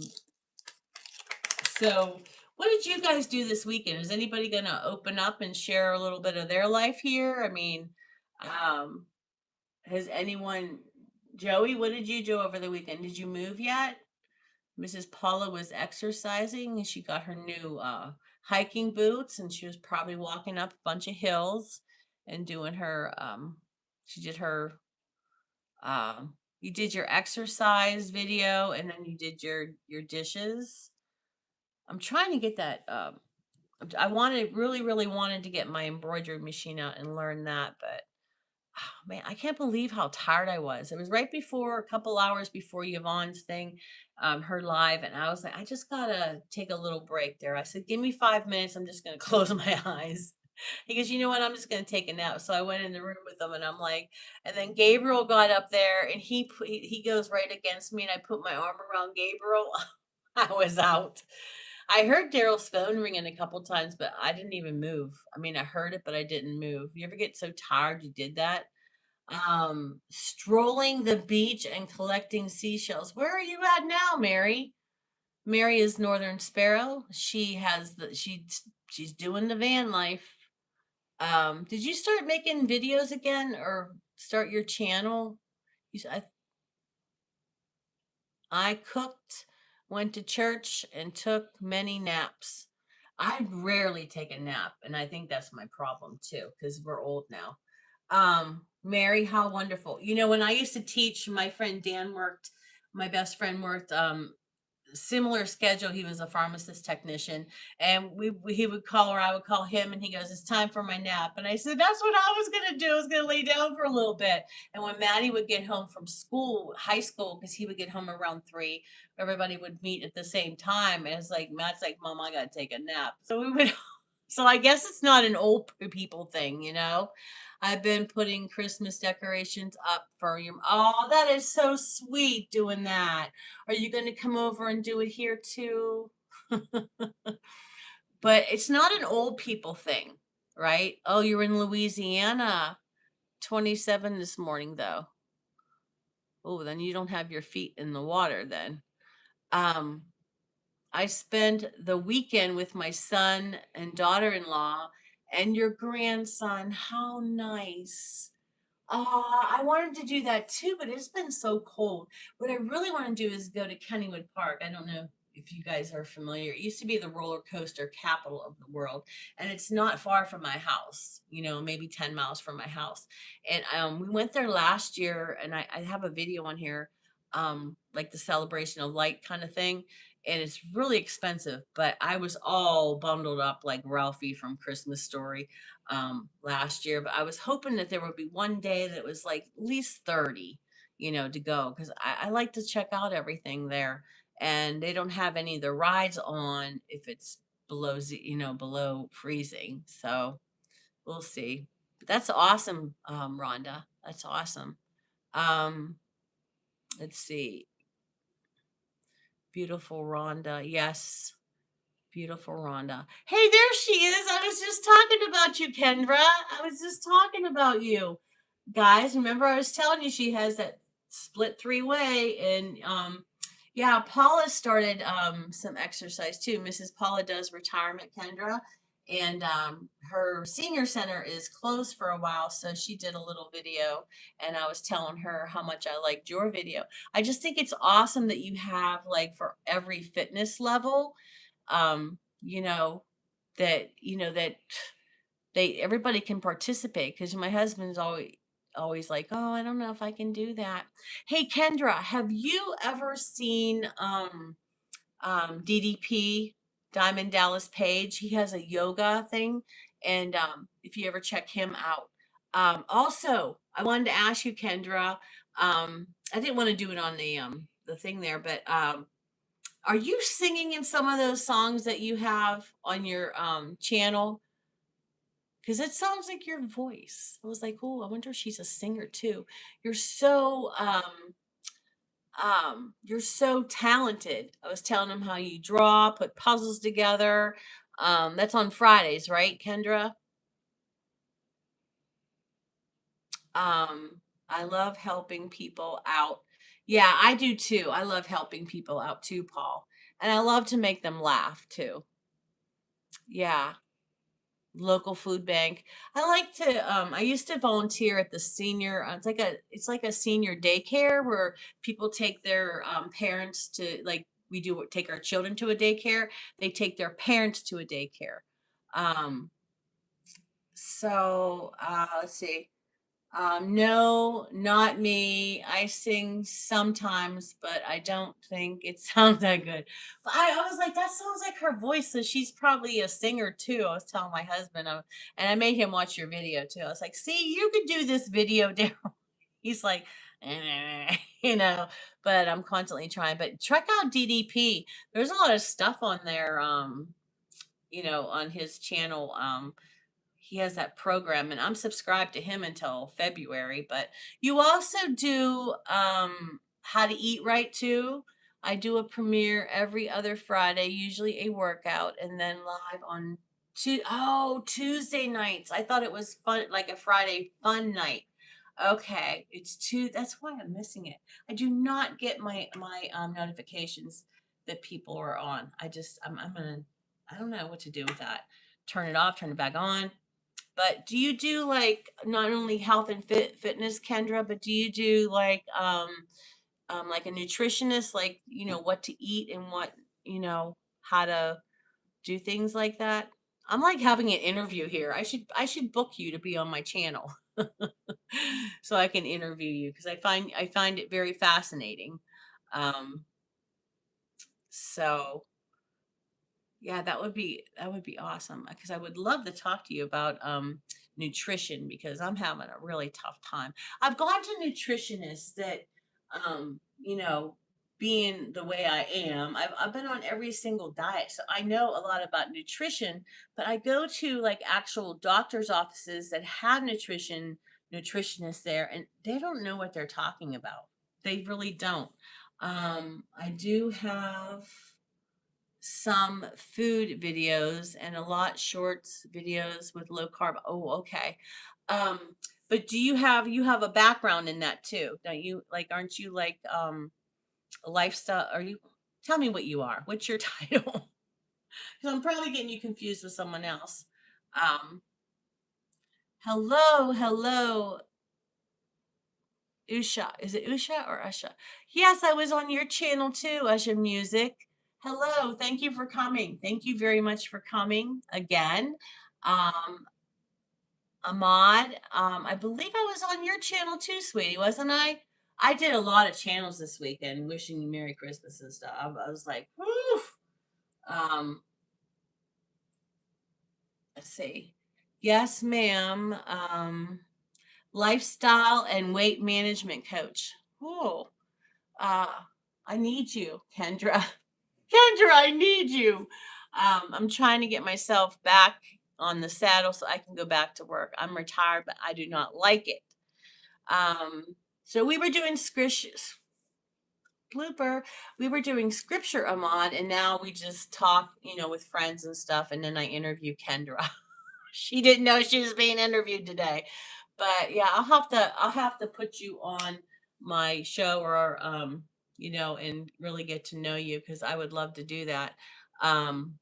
so what did you guys do this weekend? Is anybody gonna open up and share a little bit of their life here? I mean, um, has anyone Joey, what did you do over the weekend? Did you move yet? Mrs. Paula was exercising and she got her new hiking boots, and she was probably walking up a bunch of hills and doing her she did her you did your exercise video and then you did your dishes. I'm trying to get that I wanted really wanted to get my embroidery machine out and learn that, but oh, man, I can't believe how tired I was. It was right before, a couple hours before Yvonne's thing, her live, and I was like, I just gotta take a little break there. I said, give me 5 minutes. I'm just gonna close my eyes. He goes, you know what? I'm just gonna take a nap. So I went in the room with him, and I'm like, and then Gabriel got up there, and he goes right against me, and I put my arm around Gabriel. I was out. I heard Daryl's phone ringing a couple times, but I didn't even move. I mean, I heard it, but I didn't move. You ever get so tired you did that? Strolling the beach and collecting seashells. Where are you at now, Mary? Mary is Northern Sparrow. She's doing the van life. Did you start making videos again or start your channel? I cooked, went to church, and took many naps. I rarely take a nap, and I think that's my problem too, because we're old now. Mary, how wonderful. You know, when I used to teach, my friend Dan worked, my best friend worked similar schedule. He was a pharmacist technician, and he would call, or I would call him, and he goes, "It's time for my nap." And I said, "That's what I was gonna do. I was gonna lay down for a little bit." And when Maddie would get home from school, high school, because he would get home around 3, everybody would meet at the same time. And it's like Matt's like, "Mom, I gotta take a nap." So we would. So I guess it's not an old people thing, you know. I've been putting Christmas decorations up for you. Oh, that is so sweet doing that. Are you going to come over and do it here too? But it's not an old people thing, right? Oh, you're in Louisiana. 27 this morning though. Oh, then you don't have your feet in the water then. Um, I spent the weekend with my son and daughter-in-law and your grandson. How nice. I wanted to do that too, but it's been so cold. What I really want to do is go to Kennywood Park. I don't know if you guys are familiar. It used to be the roller coaster capital of the world, and it's not far from my house, you know, maybe 10 miles from my house. And we went there last year, and I have a video on here, like the celebration of light kind of thing. And it's really expensive, but I was all bundled up like Ralphie from Christmas Story last year, but I was hoping that there would be one day that was like at least 30, you know, to go, because I like to check out everything there. And they don't have any of the rides on if it's below, below freezing. So we'll see. But that's awesome, Rhonda. That's awesome. Um, let's see. Beautiful Rhonda. Yes. Beautiful Rhonda. Hey, there she is. I was just talking about you, Kendra. I was just talking about you. Guys, remember I was telling you she has that split 3-way, and yeah, Paula started some exercise too. Mrs. Paula does retirement, Kendra, and her senior center is closed for a while, so she did a little video, and I was telling her how much I liked your video. I just think it's awesome that you have like for every fitness level, you know, that they everybody can participate, because my husband's always like, oh, I don't know if I can do that. Hey, Kendra, have you ever seen DDP, Diamond Dallas Page? He has a yoga thing, and if you ever check him out. Also, I wanted to ask you, Kendra, I didn't want to do it on the thing there, but are you singing in some of those songs that you have on your channel? Because it sounds like your voice. I was like, oh, I wonder if she's a singer too. You're so you're so talented. I was telling him how you draw, put puzzles together. That's on Fridays, right, Kendra? I love helping people out. Yeah, I do too. I love helping people out too, Paul. And I love to make them laugh too. Yeah. Local food bank. I like to I used to volunteer at the senior it's like a senior daycare where people take their parents to, like we do take our children to a daycare. They take their parents to a daycare. Um let's see. No, not me. I sing sometimes, but I don't think it sounds that good. But I was like, that sounds like her voice, so she's probably a singer too. I was telling my husband, and I made him watch your video too. I was like, see, you could do this video, Daryl. He's like, you know, but I'm constantly trying. But check out DDP. There's a lot of stuff on there, on his channel. He has that program, and I'm subscribed to him until February. But you also do How to Eat Right too. I do a premiere every other Friday, usually a workout, and then live on Tuesday nights. I thought it was fun, like a Friday fun night. Okay, it's two. That's why I'm missing it. I do not get my notifications that people are on. I'm gonna, I don't know what to do with that. Turn it off, turn it back on. But do you do like not only health and fitness, Kendra, but do you do like a nutritionist, like, what to eat and how to do things like that? I'm like having an interview here. I should book you to be on my channel so I can interview you because I find it very fascinating. Um, so Yeah, that would be awesome because I would love to talk to you about nutrition because I'm having a really tough time. I've gone to nutritionists that being the way I am, I've been on every single diet. So I know a lot about nutrition, but I go to like actual doctors' offices that have nutritionists there and they don't know what they're talking about. They really don't. I do have some food videos and a lot shorts videos with low carb. Oh, okay. Um, but you have a background in that too, don't you? Like, aren't you like a lifestyle? Are you? Tell me what you are. What's your title? Because I'm probably getting you confused with someone else. Um, hello, hello, Usha. Is it Usha or Usha? Yes, I was on your channel too, Usha Music. Hello, thank you for coming. Thank you very much for coming again. Um, Ahmad, I believe I was on your channel too, sweetie, wasn't I? I did a lot of channels this weekend, wishing you Merry Christmas and stuff. I was like, woof. Um, let's see. Yes, ma'am. Lifestyle and weight management coach. Oh, uh, I need you, Kendra. Kendra, I need you. I'm trying to get myself back on the saddle so I can go back to work. I'm retired, but I do not like it. So we were doing blooper. We were doing scripture, Ahmad, and now we just talk, with friends and stuff. And then I interview Kendra. She didn't know she was being interviewed today, but yeah, I'll have to put you on my show or and really get to know you because I would love to do that. Um,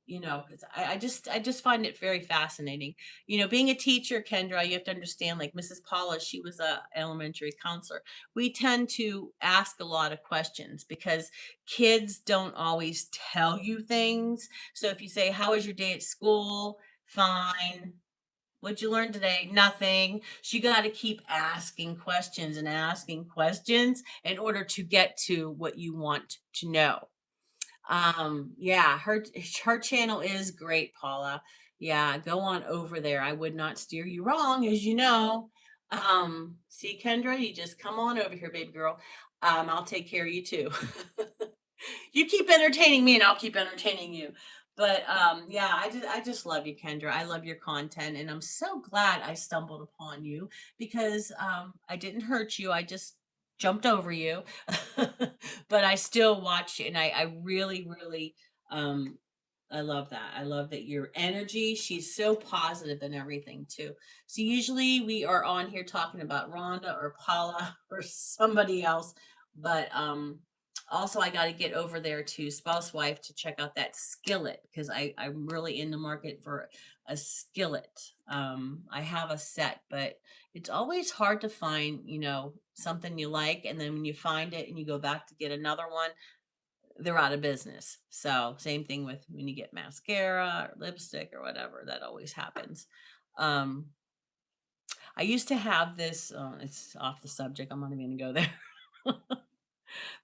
'cause I just find it very fascinating. Being a teacher, Kendra, you have to understand, like Mrs. Paula, she was a elementary counselor. We tend to ask a lot of questions because kids don't always tell you things. So if you say, "How was your day at school?" Fine. What'd you learn today? Nothing. So you got to keep asking questions and asking questions in order to get to what you want to know. Yeah, her channel is great, Paula. Yeah, go on over there. I would not steer you wrong, as you know. See, Kendra, you just come on over here, baby girl. I'll take care of you too. You keep entertaining me and I'll keep entertaining you. But yeah, I just love you, Kendra. I love your content and I'm so glad I stumbled upon you because I didn't hurt you. I just jumped over you. But I still watch you and I really, really um I love that. I love that your energy, she's so positive and everything too. So usually we are on here talking about Rhonda or Paula or somebody else, but also I got to get over there to Spouse Wife to check out that skillet because I'm really in the market for a skillet. I have a set, but it's always hard to find, something you like, and then when you find it and you go back to get another one, they're out of business. So same thing with when you get mascara or lipstick or whatever, that always happens. Um, I used to have this. It's off the subject. I'm not even gonna go there.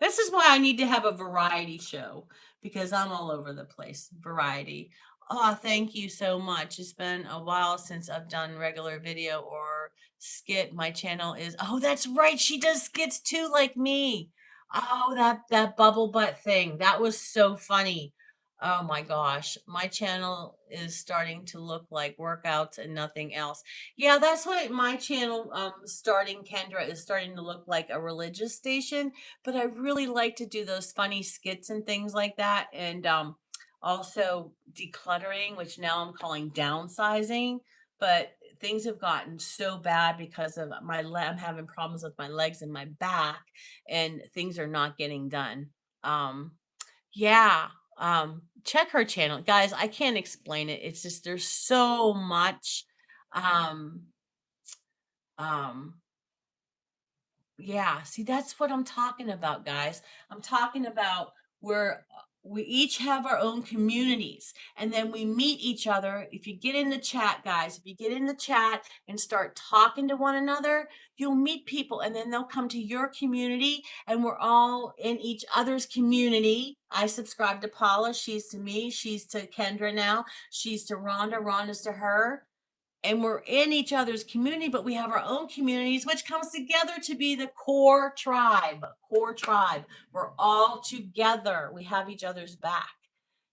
This is why I need to have a variety show because I'm all over the place. Variety. Oh, thank you so much. It's been a while since I've done regular video or skit. My channel is, oh, that's right. She does skits too, like me. Oh, that bubble butt thing. That was so funny. Oh my gosh, my channel is starting to look like workouts and nothing else. Yeah, that's what my channel starting Kendra is starting to look like a religious station, but I really like to do those funny skits and things like that and also decluttering, which now I'm calling downsizing, but things have gotten so bad because of I'm having problems with my legs and my back and things are not getting done. Um yeah, check her channel. Guys, I can't explain it. It's just there's so much um um yeah, see, that's what I'm talking about, guys. I'm talking about where we each have our own communities and then we meet each other. If you get in the chat, guys, if you get in the chat and start talking to one another, you'll meet people and then they'll come to your community and we're all in each other's community. I subscribe to Paula. She's to me. She's to Kendra now. She's to Rhonda. Rhonda's to her and we're in each other's community, but we have our own communities, which comes together to be the core tribe. Core tribe. We're all together. We have each other's back.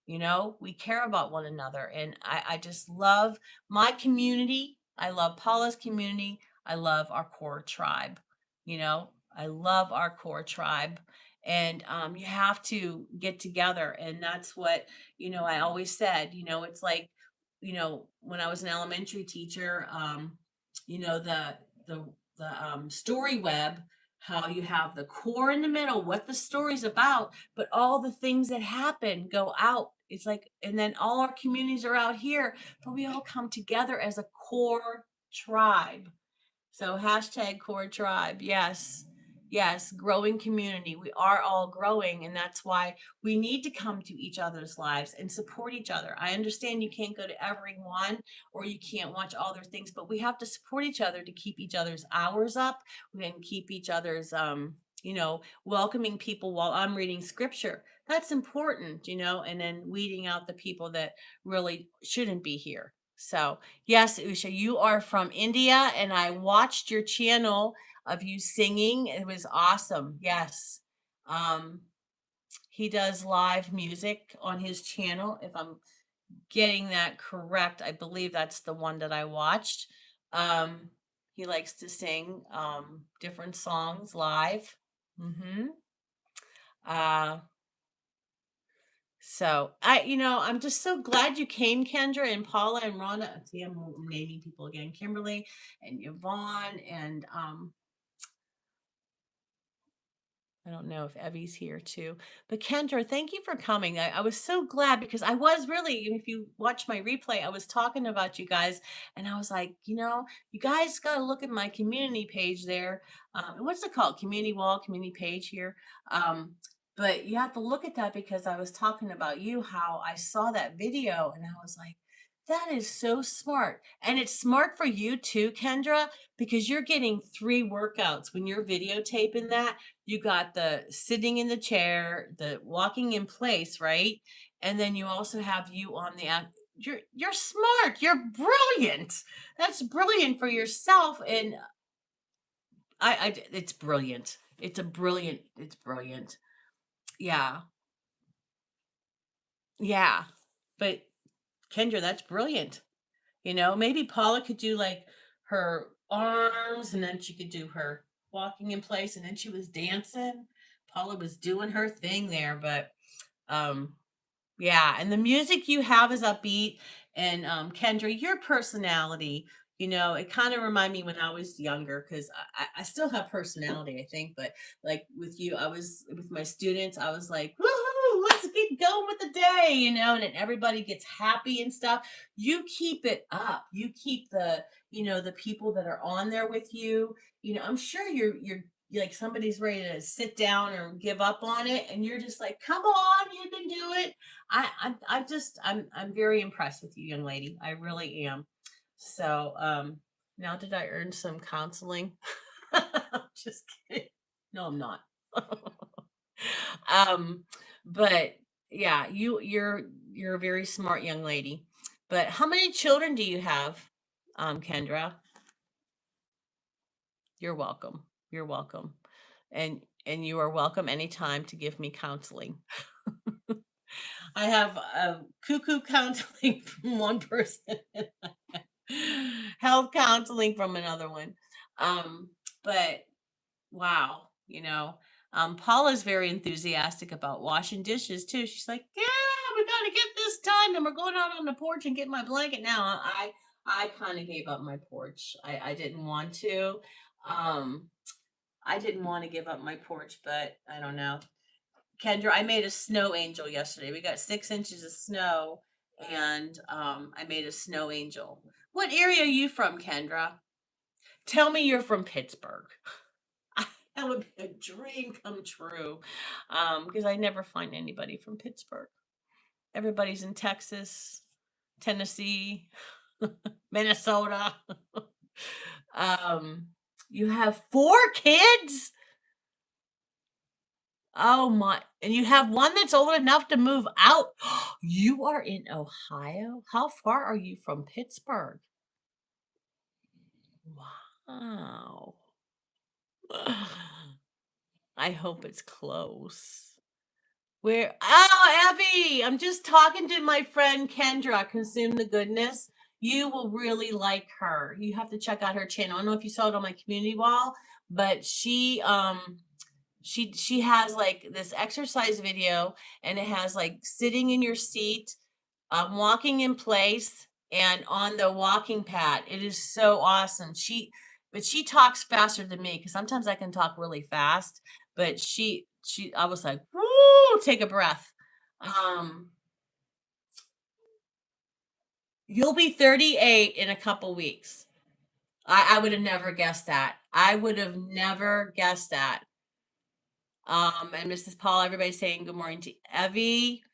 You know, we care about one another. And I just love my community. I love Paula's community. I love our core tribe. You know, I love our core tribe. And you have to get together. And that's what, I always said, it's like, when I was an elementary teacher, you know, the the the story web, how you have the core in the middle, what the story's about, but all the things that happen go out. It's like, and then all our communities are out here, but we all come together as a core tribe. So hashtag core tribe. Yes. Yes. Growing community. We are all growing. And that's why we need to come to each other's lives and support each other. I understand you can't go to everyone or you can't watch all their things, but we have to support each other to keep each other's hours up. We can keep each other's, welcoming people while I'm reading scripture. That's important, and then weeding out the people that really shouldn't be here. So, yes, Usha, you are from India, and I watched your channel of you singing. It was awesome. Yes. Um, he does live music on his channel. If I'm getting that correct, I believe that's the one that I watched. Um, he likes to sing different songs live. Mm-hmm. Uh, So I'm just so glad you came, Kendra and Paula and Rhonda. See, I'm naming people again, Kimberly and Yvonne and I don't know if Evie's here too. But Kendra, thank you for coming. I was so glad because I was really, if you watch my replay, I was talking about you guys and I was like, you guys got to look at my community page there. What's it called? Community wall, community page here. But you have to look at that because I was talking about you, how I saw that video and I was like, that is so smart. And it's smart for you too, Kendra, because you're getting 3 workouts when you're videotaping that. You got the sitting in the chair, the walking in place, right? And then you also have you on the you're smart, you're brilliant. That's brilliant for yourself and it's brilliant. It's brilliant. Yeah. Yeah. But Kendra, that's brilliant. Maybe Paula could do like her arms and then she could do her walking in place and then she was dancing. Paula was doing her thing there, but um yeah, and the music you have is upbeat. And Kendra, your personality, it kind of remind me when I was younger because I still have personality, I think. But like with you, I was with my students, I was like, woohoo, let's get going with the day, and then everybody gets happy and stuff. You keep it up. You keep the people that are on there with you. I'm sure you're like somebody's ready to sit down or give up on it, and you're just like, come on, you can do it. I'm very impressed with you, young lady. I really am. So now did I earn some counseling? Just kidding. No, I'm not. um, but yeah, you're a very smart young lady. But how many children do you have, Kendra? You're welcome. You're welcome. And you are welcome anytime to give me counseling. I have a cuckoo counseling from one person, health counseling from another one. Um, but wow, Paula's very enthusiastic about washing dishes too. She's like, "Yeah, we got to get this done, and we're going out on the porch and get my blanket now." I kind of gave up my porch. I didn't want to. Um, I didn't want to give up my porch, but I don't know. Kendra, I made a snow angel yesterday. We got 6 inches of snow, and I made a snow angel. What area are you from, Kendra? Tell me you're from Pittsburgh. That would be a dream come true. Because I never find anybody from Pittsburgh. Everybody's in Texas, Tennessee, Minnesota. um, you have 4 kids? Oh my, and you have one that's old enough to move out. You are in Ohio? How far are you from Pittsburgh? Wow. I hope it's close. Where Oh, Abby, I'm just talking to my friend Kendra, Consume the Goodness. You will really like her. You have to check out her channel. I don't know if you saw it on my community wall, but she has like this exercise video, and it has like sitting in your seat, walking in place, and on the walking pad. It is so awesome. But she talks faster than me because sometimes I can talk really fast. But I was like, woo, take a breath. Um, you'll be 38 in a couple weeks. I would have never guessed that. I would have never guessed that. And Mrs. Paul, everybody's saying good morning to Evie.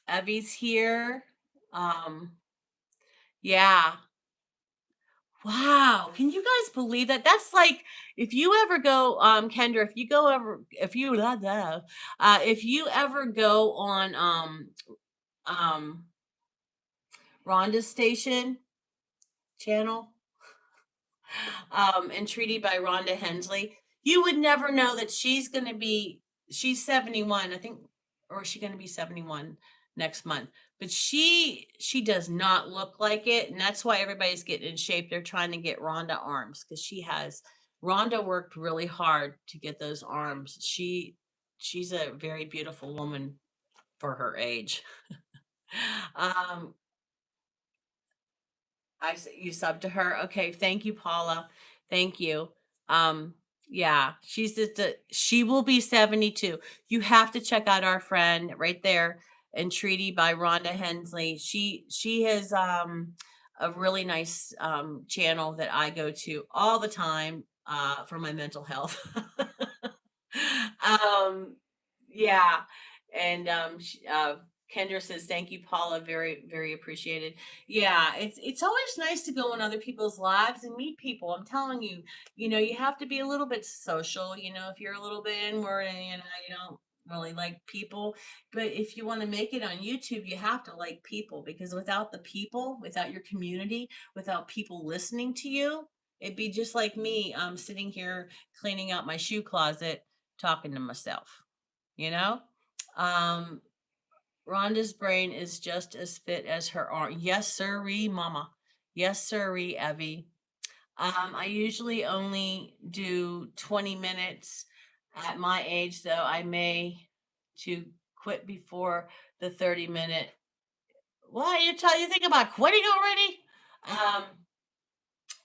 Evie's here. Um, yeah. Wow. Can you guys believe that? That's like if you ever go, Kendra, if you ever go on um Rhonda's station channel, Entreaty by Rhonda Hensley, you would never know that she's 71, I think, or is she gonna be 71 next month? But she does not look like it, and that's why everybody's getting in shape. They're trying to get Rhonda arms because Rhonda worked really hard to get those arms. She's a very beautiful woman for her age. um you sub to her. Okay, thank you, Paula. Thank you. Um, yeah, she will be 72. You have to check out our friend right there, Entreaty by Rhonda Hensley. She has a really nice channel that I go to all the time for my mental health. um yeah, and Kendra says thank you, Paula, very very appreciated. Yeah, it's always nice to go in other people's lives and meet people. I'm telling you, you have to be a little bit social. If you're a little bit inward and you don't really like people, but if you want to make it on YouTube, you have to like people, because without the people, without your community, without people listening to you, it'd be just like me sitting here cleaning out my shoe closet, talking to myself, you know? Um, Rhonda's brain is just as fit as her arm. Yes, sirree, mama. Yes, sirree, Evie. I usually only do 20 minutes at my age, though I may to quit before the 30-minute. What you think about quitting already?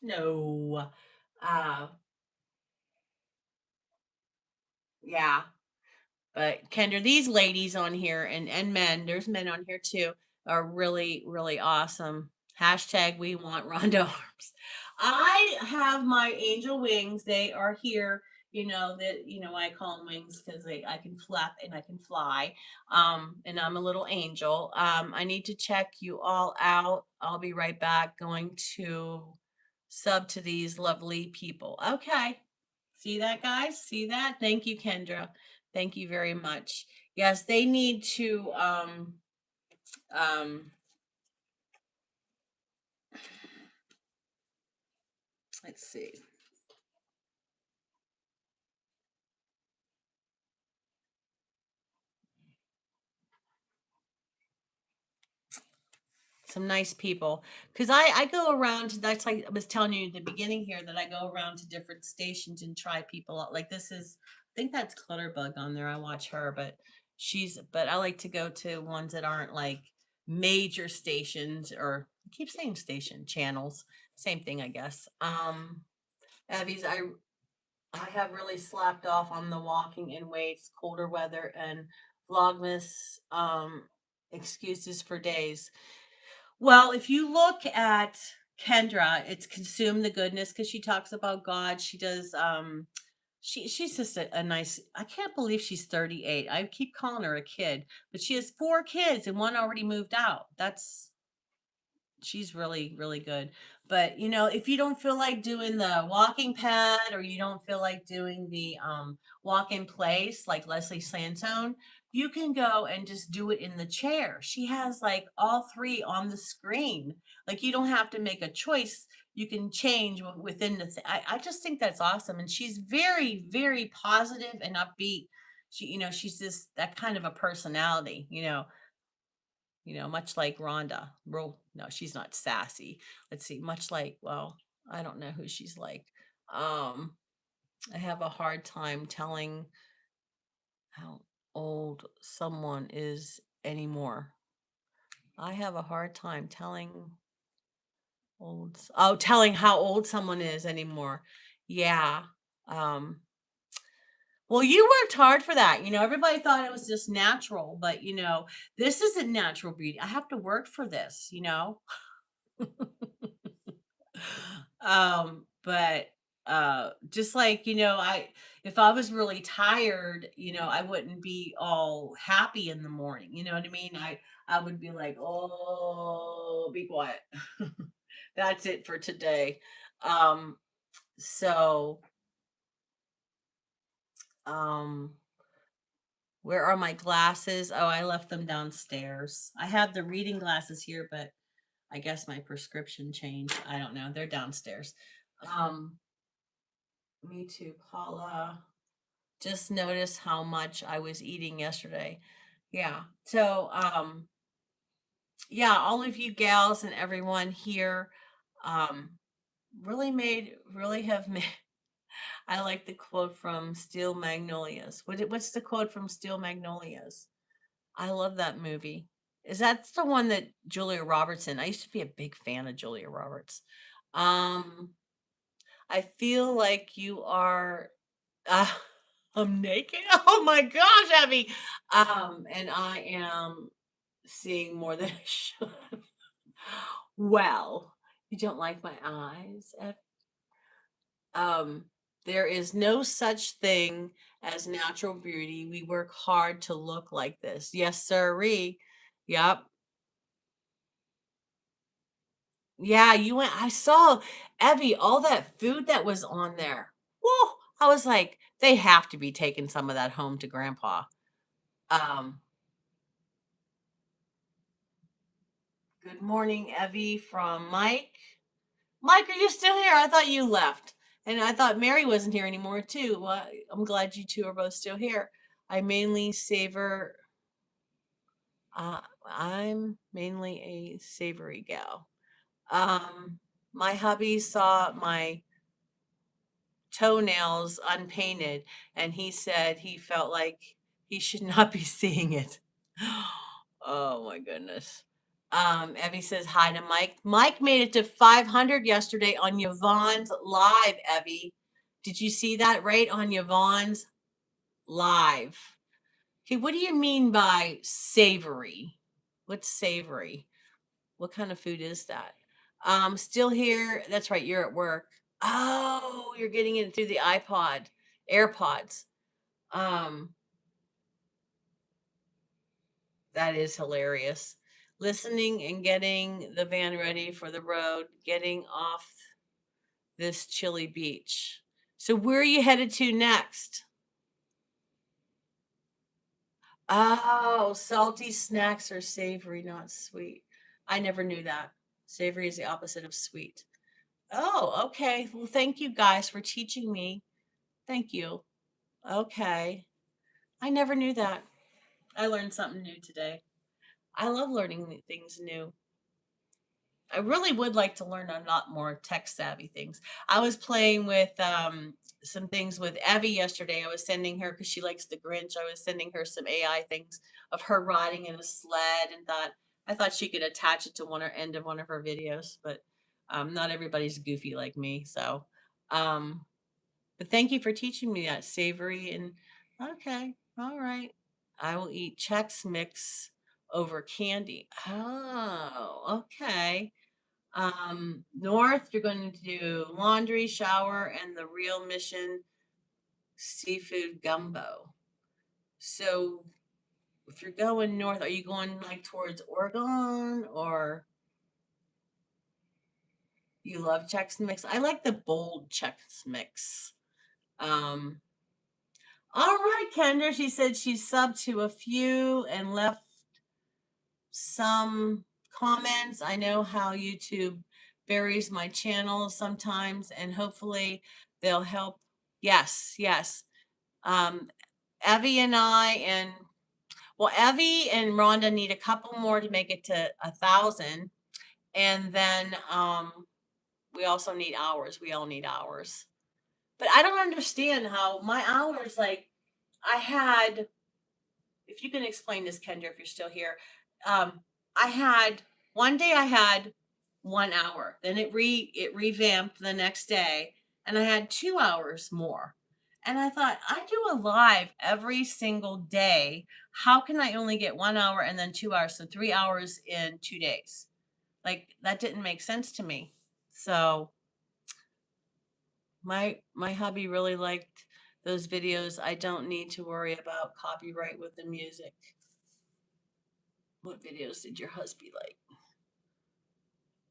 No. Uh, yeah. But Kendra, these ladies on here and men, there's men on here too, are really, really awesome. Hashtag we want Rondo arms. I have my angel wings. They are here. I call them wings because I can flap and I can fly. And I'm a little angel. I need to check you all out. I'll be right back. Going to sub to these lovely people. Okay. See that, guys? See that? Thank you, Kendra. Thank you very much. Yes, they need to um let's see. some nice people. Because I go around, that's like I was telling you at the beginning here that I go around to different stations and try people out. Like this is, I think that's Clutterbug on there. I watch her, but but I like to go to ones that aren't like major stations or I keep saying station channels. Same thing, I guess. Abby's, I have really slacked off on the walking in weights, colder weather, and Vlogmas excuses for days. Well, if you look at Kendra, it's consume the goodness because she talks about God. She does she's just a nice I can't believe she's 38. I keep calling her a kid, but she has 4 kids and one already moved out. That's she's really really good. But if you don't feel like doing the walking pad or you don't feel like doing the walk in place like Leslie Sansone, you can go and just do it in the chair. She has like all 3 on the screen. Like you don't have to make a choice. You can change within I just think that's awesome, and she's very very positive and upbeat. She's just that kind of a personality. Much like Rhonda. Well, no, she's not sassy. Let's see, much like, well, I don't know who she's like. Um, I have a hard time telling how old someone is anymore. I have a hard time telling how old someone is anymore. Yeah. Um, well, you worked hard for that. Everybody thought it was just natural, but this isn't natural beauty. I have to work for this. But just like, if I was really tired, I wouldn't be all happy in the morning. You know what I mean? I would be like, "Oh, be quiet." That's it for today. Um so um where are my glasses? Oh, I left them downstairs. I have the reading glasses here, but I guess my prescription changed. I don't know. They're downstairs. Um Me too, Paula. Just notice how much I was eating yesterday. Yeah. So, yeah, all of you gals and everyone here, um, really have made. I like the quote from Steel Magnolias. What's the quote from Steel Magnolias? I love that movie. Is that the one that Julia Roberts in? I used to be a big fan of Julia Roberts. Um, I feel like you are Uh, I'm naked. Oh my gosh, Abby. And I am seeing more than I should. Well, you don't like my eyes? Um, there is no such thing as natural beauty. We work hard to look like this. Yes, sirree. Yep. Yeah, you went. I saw Evie, all that food that was on there. Whoa. I was like, they have to be taking some of that home to grandpa. Um, Good morning, Evie from Mike. Mike, are you still here? I thought you left. And I thought Mary wasn't here anymore, too. Well, I'm glad you two are both still here. I mainly savor, I'm mainly a savory gal. Um, my hubby saw my toenails unpainted and he said he felt like he should not be seeing it. Oh my goodness. Evie says hi to Mike. Mike made it to 500 yesterday on Yvonne's live, Evie. Did you see that right on Yvonne's live? Okay, what do you mean by savory? What's savory? What kind of food is that? Still here. That's right, you're at work. Oh, you're getting it through the iPod, AirPods. Um, that is hilarious. Listening and getting the van ready for the road, getting off this chilly beach. So where are you headed to next? Oh, salty snacks are savory, not sweet. I never knew that. Savory is the opposite of sweet. Oh, okay. Well, thank you guys for teaching me. Thank you. Okay. I never knew that. I learned something new today. I love learning things new. I really would like to learn a lot more tech savvy things. I was playing with some things with Evie yesterday. I was sending her, because she likes the Grinch, I was sending her some AI things of her riding in a sled, and I thought she could attach it to one or end of one of her videos, but not everybody's goofy like me. So, um, but thank you for teaching me that, Savory. And okay, all right. I will eat Chex Mix over candy. Oh, okay. North, you're going to do laundry, shower, and the Real Mission seafood gumbo. So if you're going north, are you going like towards Oregon, or you love Chex Mix? I like the bold Chex Mix. Um, all right, Kendra, she said she subbed to a few and left some comments. I know how YouTube buries my channel sometimes, and hopefully they'll help. Yes, yes. Um, Evie and I, and well, Evie and Rhonda need a couple more to make it to 1,000, and then we also need hours. We all need hours. But I don't understand how my hours, like, I had, if you can explain this, Kendra, if you're still here. Um, I had one day I had 1 hour, then it revamped the next day, and I had 2 hours more. And I thought, I do a live every single day. How can I only get 1 hour and then 2 hours? So 3 hours in 2 days. Like, that didn't make sense to me. So my hubby really liked those videos. I don't need to worry about copyright with the music. What videos did your husband like?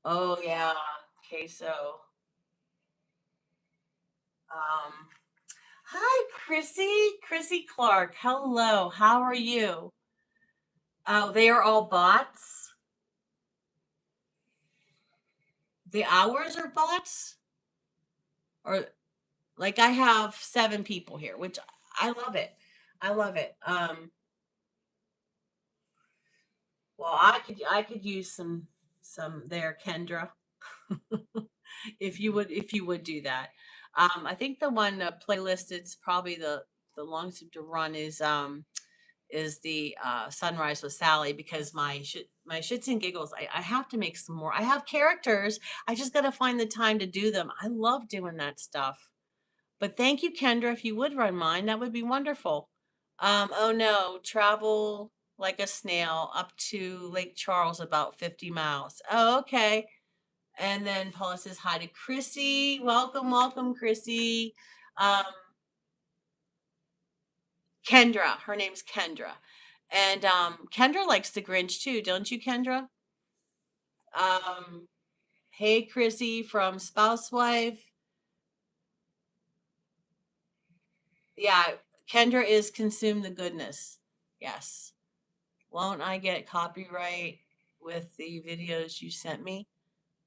Oh yeah, queso. Um, Hi, Chrissy Clark. Hello, how are you? Oh, they are all bots. The hours are bots, or like I have 7 people here, which I love it. I love it. Well, I could use some there, Kendra. If you would do that. I think the one playlist, it's probably the longest to run is the Sunrise with Sally, because my shits and giggles, I have to make some more. I have characters. I just got to find the time to do them. I love doing that stuff. But thank you, Kendra. If you would run mine, that would be wonderful. Oh no, travel like a snail up to Lake Charles, about 50 miles. Oh, okay. And then Paula says hi to Chrissy. Welcome, welcome, Chrissy. Um, Kendra. Her name's Kendra. And Kendra likes the Grinch too, don't you, Kendra? Um, hey, Chrissy from Spousewife. Yeah, Kendra is Consume the Goodness. Yes. Won't I get copyright with the videos you sent me?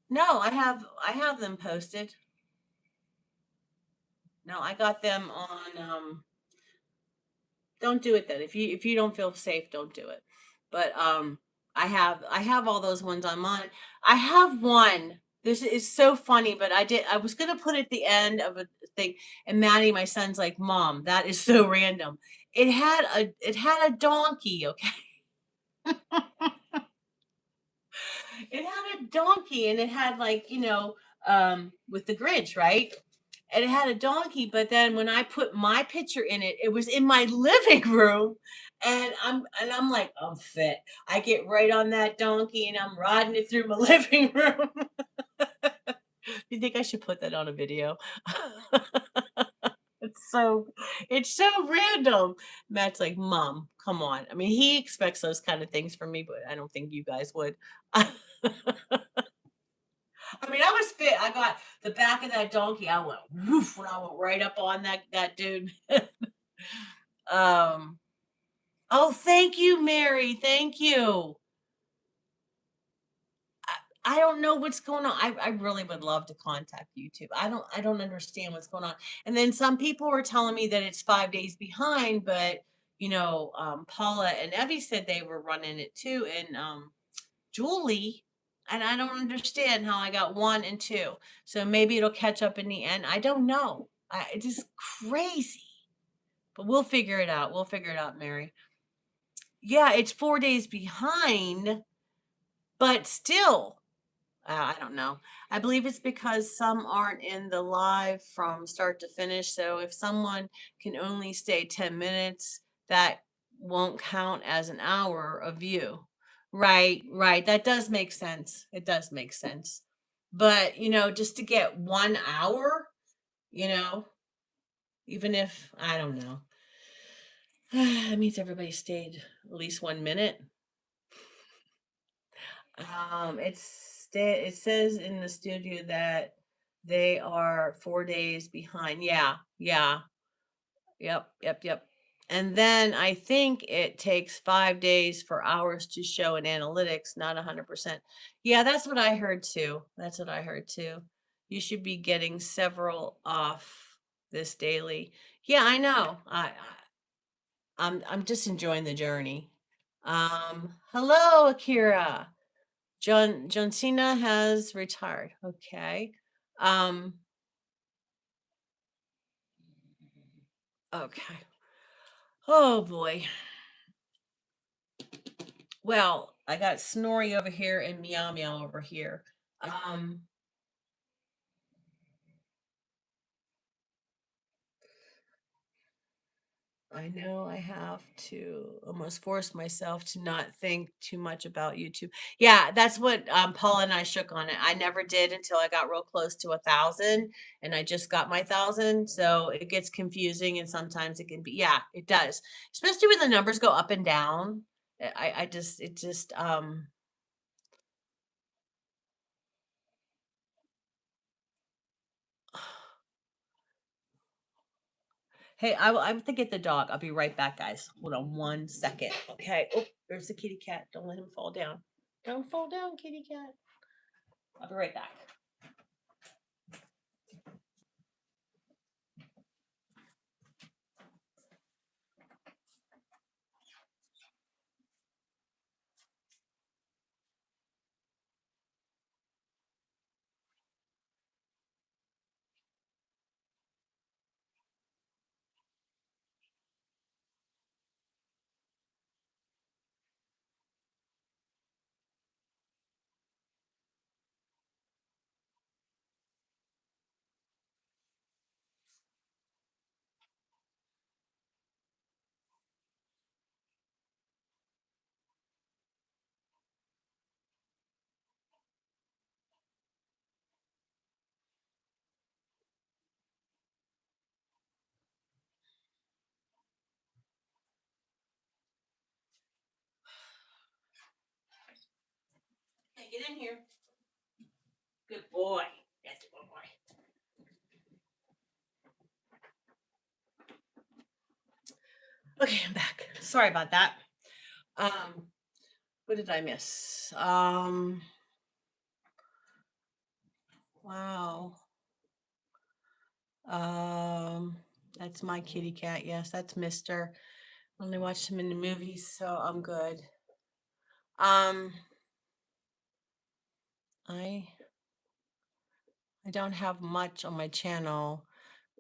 No, I have them posted. No, I got them on don't do it then. If you don't feel safe, don't do it. But I have all those ones on mine. I have one. This is so funny, but I was gonna put it at the end of a thing, and Maddie, my son's like, Mom, that is so random. It had a donkey, okay? It had a donkey, and it had, like, with the Grinch, right? And it had a donkey, but then when I put my picture in it, it was in my living room, and I'm like, I'm fit. I get right on that donkey and I'm riding it through my living room. You think I should put that on a video? It's so it's so random. Matt's like, Mom, come on. I mean, he expects those kind of things from me, but I don't think you guys would. I mean, I was fit. I got the back of that donkey. I went woof when I went right up on that dude. um. Oh, thank you, Mary. Thank you. I don't know what's going on. I really would love to contact YouTube. I don't understand what's going on. And then some people were telling me that it's 5 days behind, but Paula and Evie said they were running it too, and Julie, and I don't understand how I got 1 and 2. So maybe it'll catch up in the end. I don't know. It's just crazy. But we'll figure it out. We'll figure it out, Mary. Yeah, it's 4 days behind, but still, I don't know. I believe it's because some aren't in the live from start to finish. So if someone can only stay 10 minutes, that won't count as an hour of view. Right, right. That does make sense. It does make sense. But, just to get 1 hour, you know, even if, I don't know, that means everybody stayed at least 1 minute. It says in the studio that they are 4 days behind. Yeah, yeah, yep, yep, yep. And then I think it takes 5 days for hours to show in analytics, not 100%. Yeah, that's what I heard too. That's what I heard too. You should be getting several off this daily. Yeah, I know. I'm just enjoying the journey. Hello, Akira. John Cena has retired. Okay. Um, okay. Oh boy. Well, I got Snorri over here and Meow Meow over here. Um, I know I have to almost force myself to not think too much about YouTube. Yeah, that's what Paula and I shook on it. I never did until I got real close to 1,000, and I just got my 1,000. So it gets confusing, and sometimes it can be. Yeah, it does, especially when the numbers go up and down. I just it just Hey, I have to get the dog. I'll be right back, guys. Hold on 1 second. Okay. Oh, there's the kitty cat. Don't let him fall down. Don't fall down, kitty cat. I'll be right back. Hey, get in here. Good boy. That's a good boy. Okay, I'm back. Sorry about that. Um, what did I miss? Wow. Um, that's my kitty cat. Yes, that's Mister. Only watched him in the movies, so I'm good. Um, I I don't have much on my channel,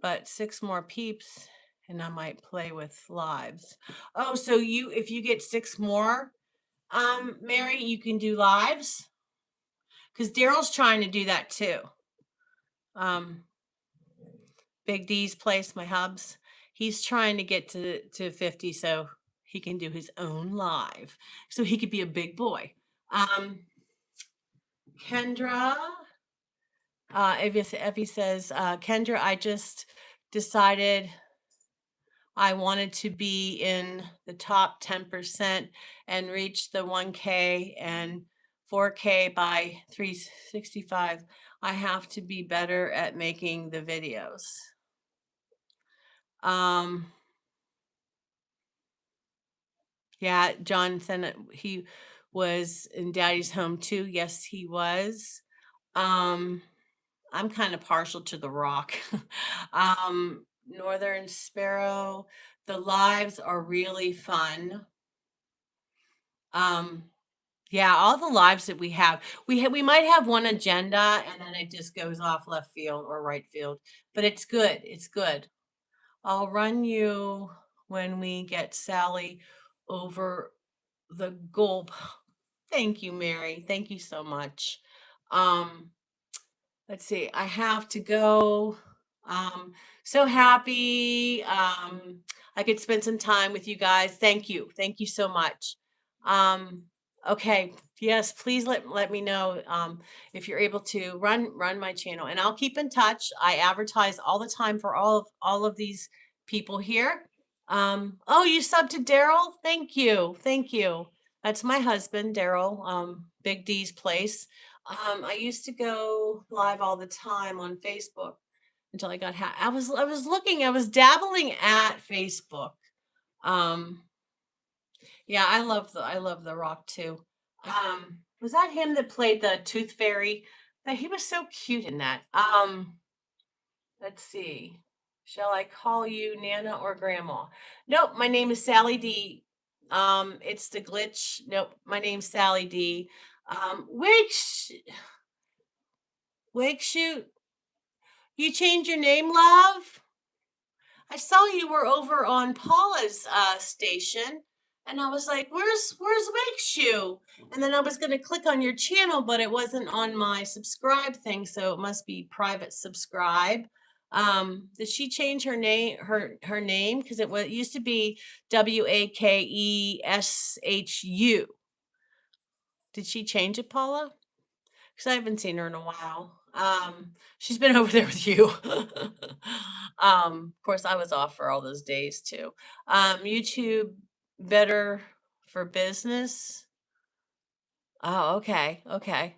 but 6 more peeps and I might play with lives. Oh, so if you get 6 more, Mary, you can do lives? Because Daryl's trying to do that too. Um, Big D's place, my hubs. He's trying to get to 50 so he can do his own live. So he could be a big boy. Kendra, Effie says, Kendra, I just decided I wanted to be in the top 10% and reach the 1K and 4K by 365. I have to be better at making the videos. Um, yeah, John said he was in Daddy's home too. Yes, he was. I'm kind of partial to The Rock. Northern Sparrow, the lives are really fun. Um, Yeah, all the lives that we might have one agenda and then it just goes off left field or right field, but it's good. It's good. I'll run you when we get Sally over the gulp. Thank you, Mary. Thank you so much. Um, let's see. I have to go. Um, so happy. I could spend some time with you guys. Thank you. Thank you so much. Um, okay. Yes, please let me know if you're able to run my channel, and I'll keep in touch. I advertise all the time for all of these people here. Oh, you subbed to Daryl? Thank you. Thank you. That's my husband, Daryl, Big D's place. I used to go live all the time on Facebook until I got hacked. I was dabbling at Facebook. Um, yeah, I love The Rock too. Was that him that played the Tooth Fairy? He was so cute in that. Let's see. Shall I call you Nana or Grandma? Nope, my name is Sally D. It's the glitch. Nope, my name's Sally D. Wake shoot. You changed your name, love? I saw you were over on Paula's station, and I was like, "Where's Wake Shoe?" And then I was gonna click on your channel, but it wasn't on my subscribe thing, so it must be private subscribe. Did she change her name? Because it used to be WAKESHU. Did she change it, Paula? Because I haven't seen her in a while. She's been over there with you. Of course, I was off for all those days too. YouTube better for business. Oh, okay, okay.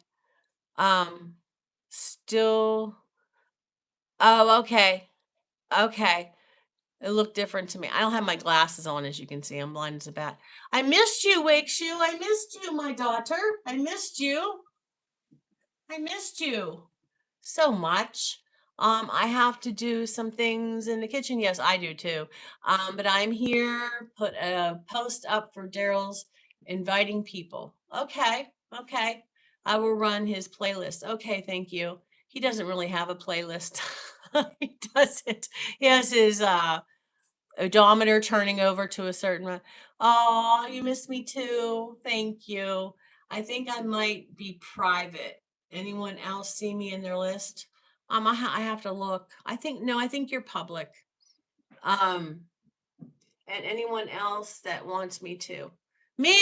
Um, still. Oh, okay, okay. It looked different to me. I don't have my glasses on, as you can see. I'm blind as a bat. I missed you, Wake Shoe. I missed you, my daughter. I missed you. I missed you so much. I have to do some things in the kitchen. Yes, I do too. But I'm here, put a post up for Daryl's inviting people. Okay, okay. I will run his playlist. Okay, thank you. He doesn't really have a playlist. He doesn't. He has his odometer turning over to a certain one. Oh, you miss me too. Thank you. I think I might be private. Anyone else see me in their list? I have to look. I think no, I think you're public. Um, and anyone else that wants me to. Me?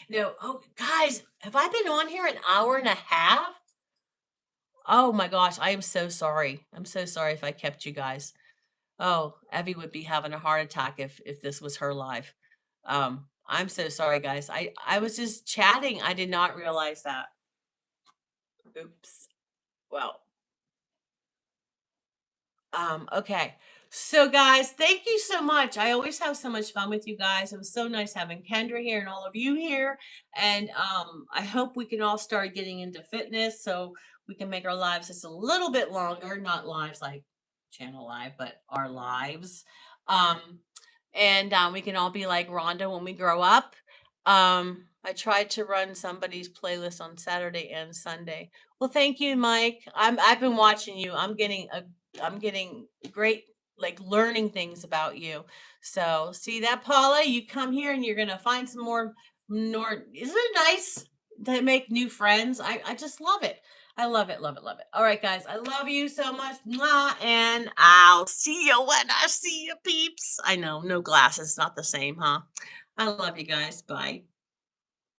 No. Oh, guys, have I been on here an hour and a half? Oh my gosh, I am so sorry. I'm so sorry if I kept you guys. Oh, Evie would be having a heart attack if this was her live. I'm so sorry, guys. I was just chatting. I did not realize that. Oops. Well, okay. So guys, thank you so much. I always have so much fun with you guys. It was so nice having Kendra here and all of you here. And I hope we can all start getting into fitness so we can make our lives just a little bit longer, not lives like channel live, but our lives. Um, and we can all be like Rhonda when we grow up. I tried to run somebody's playlist on Saturday and Sunday. Well, thank you, Mike. I've been watching you. I'm getting great like learning things about you. So see that, Paula? You come here and you're gonna find some more. Isn't it nice to make new friends? I just love it. I love it, love it, love it. All right, guys, I love you so much. Mwah, and I'll see you when I see you, peeps. I know, no glasses, not the same, huh? I love you guys. Bye.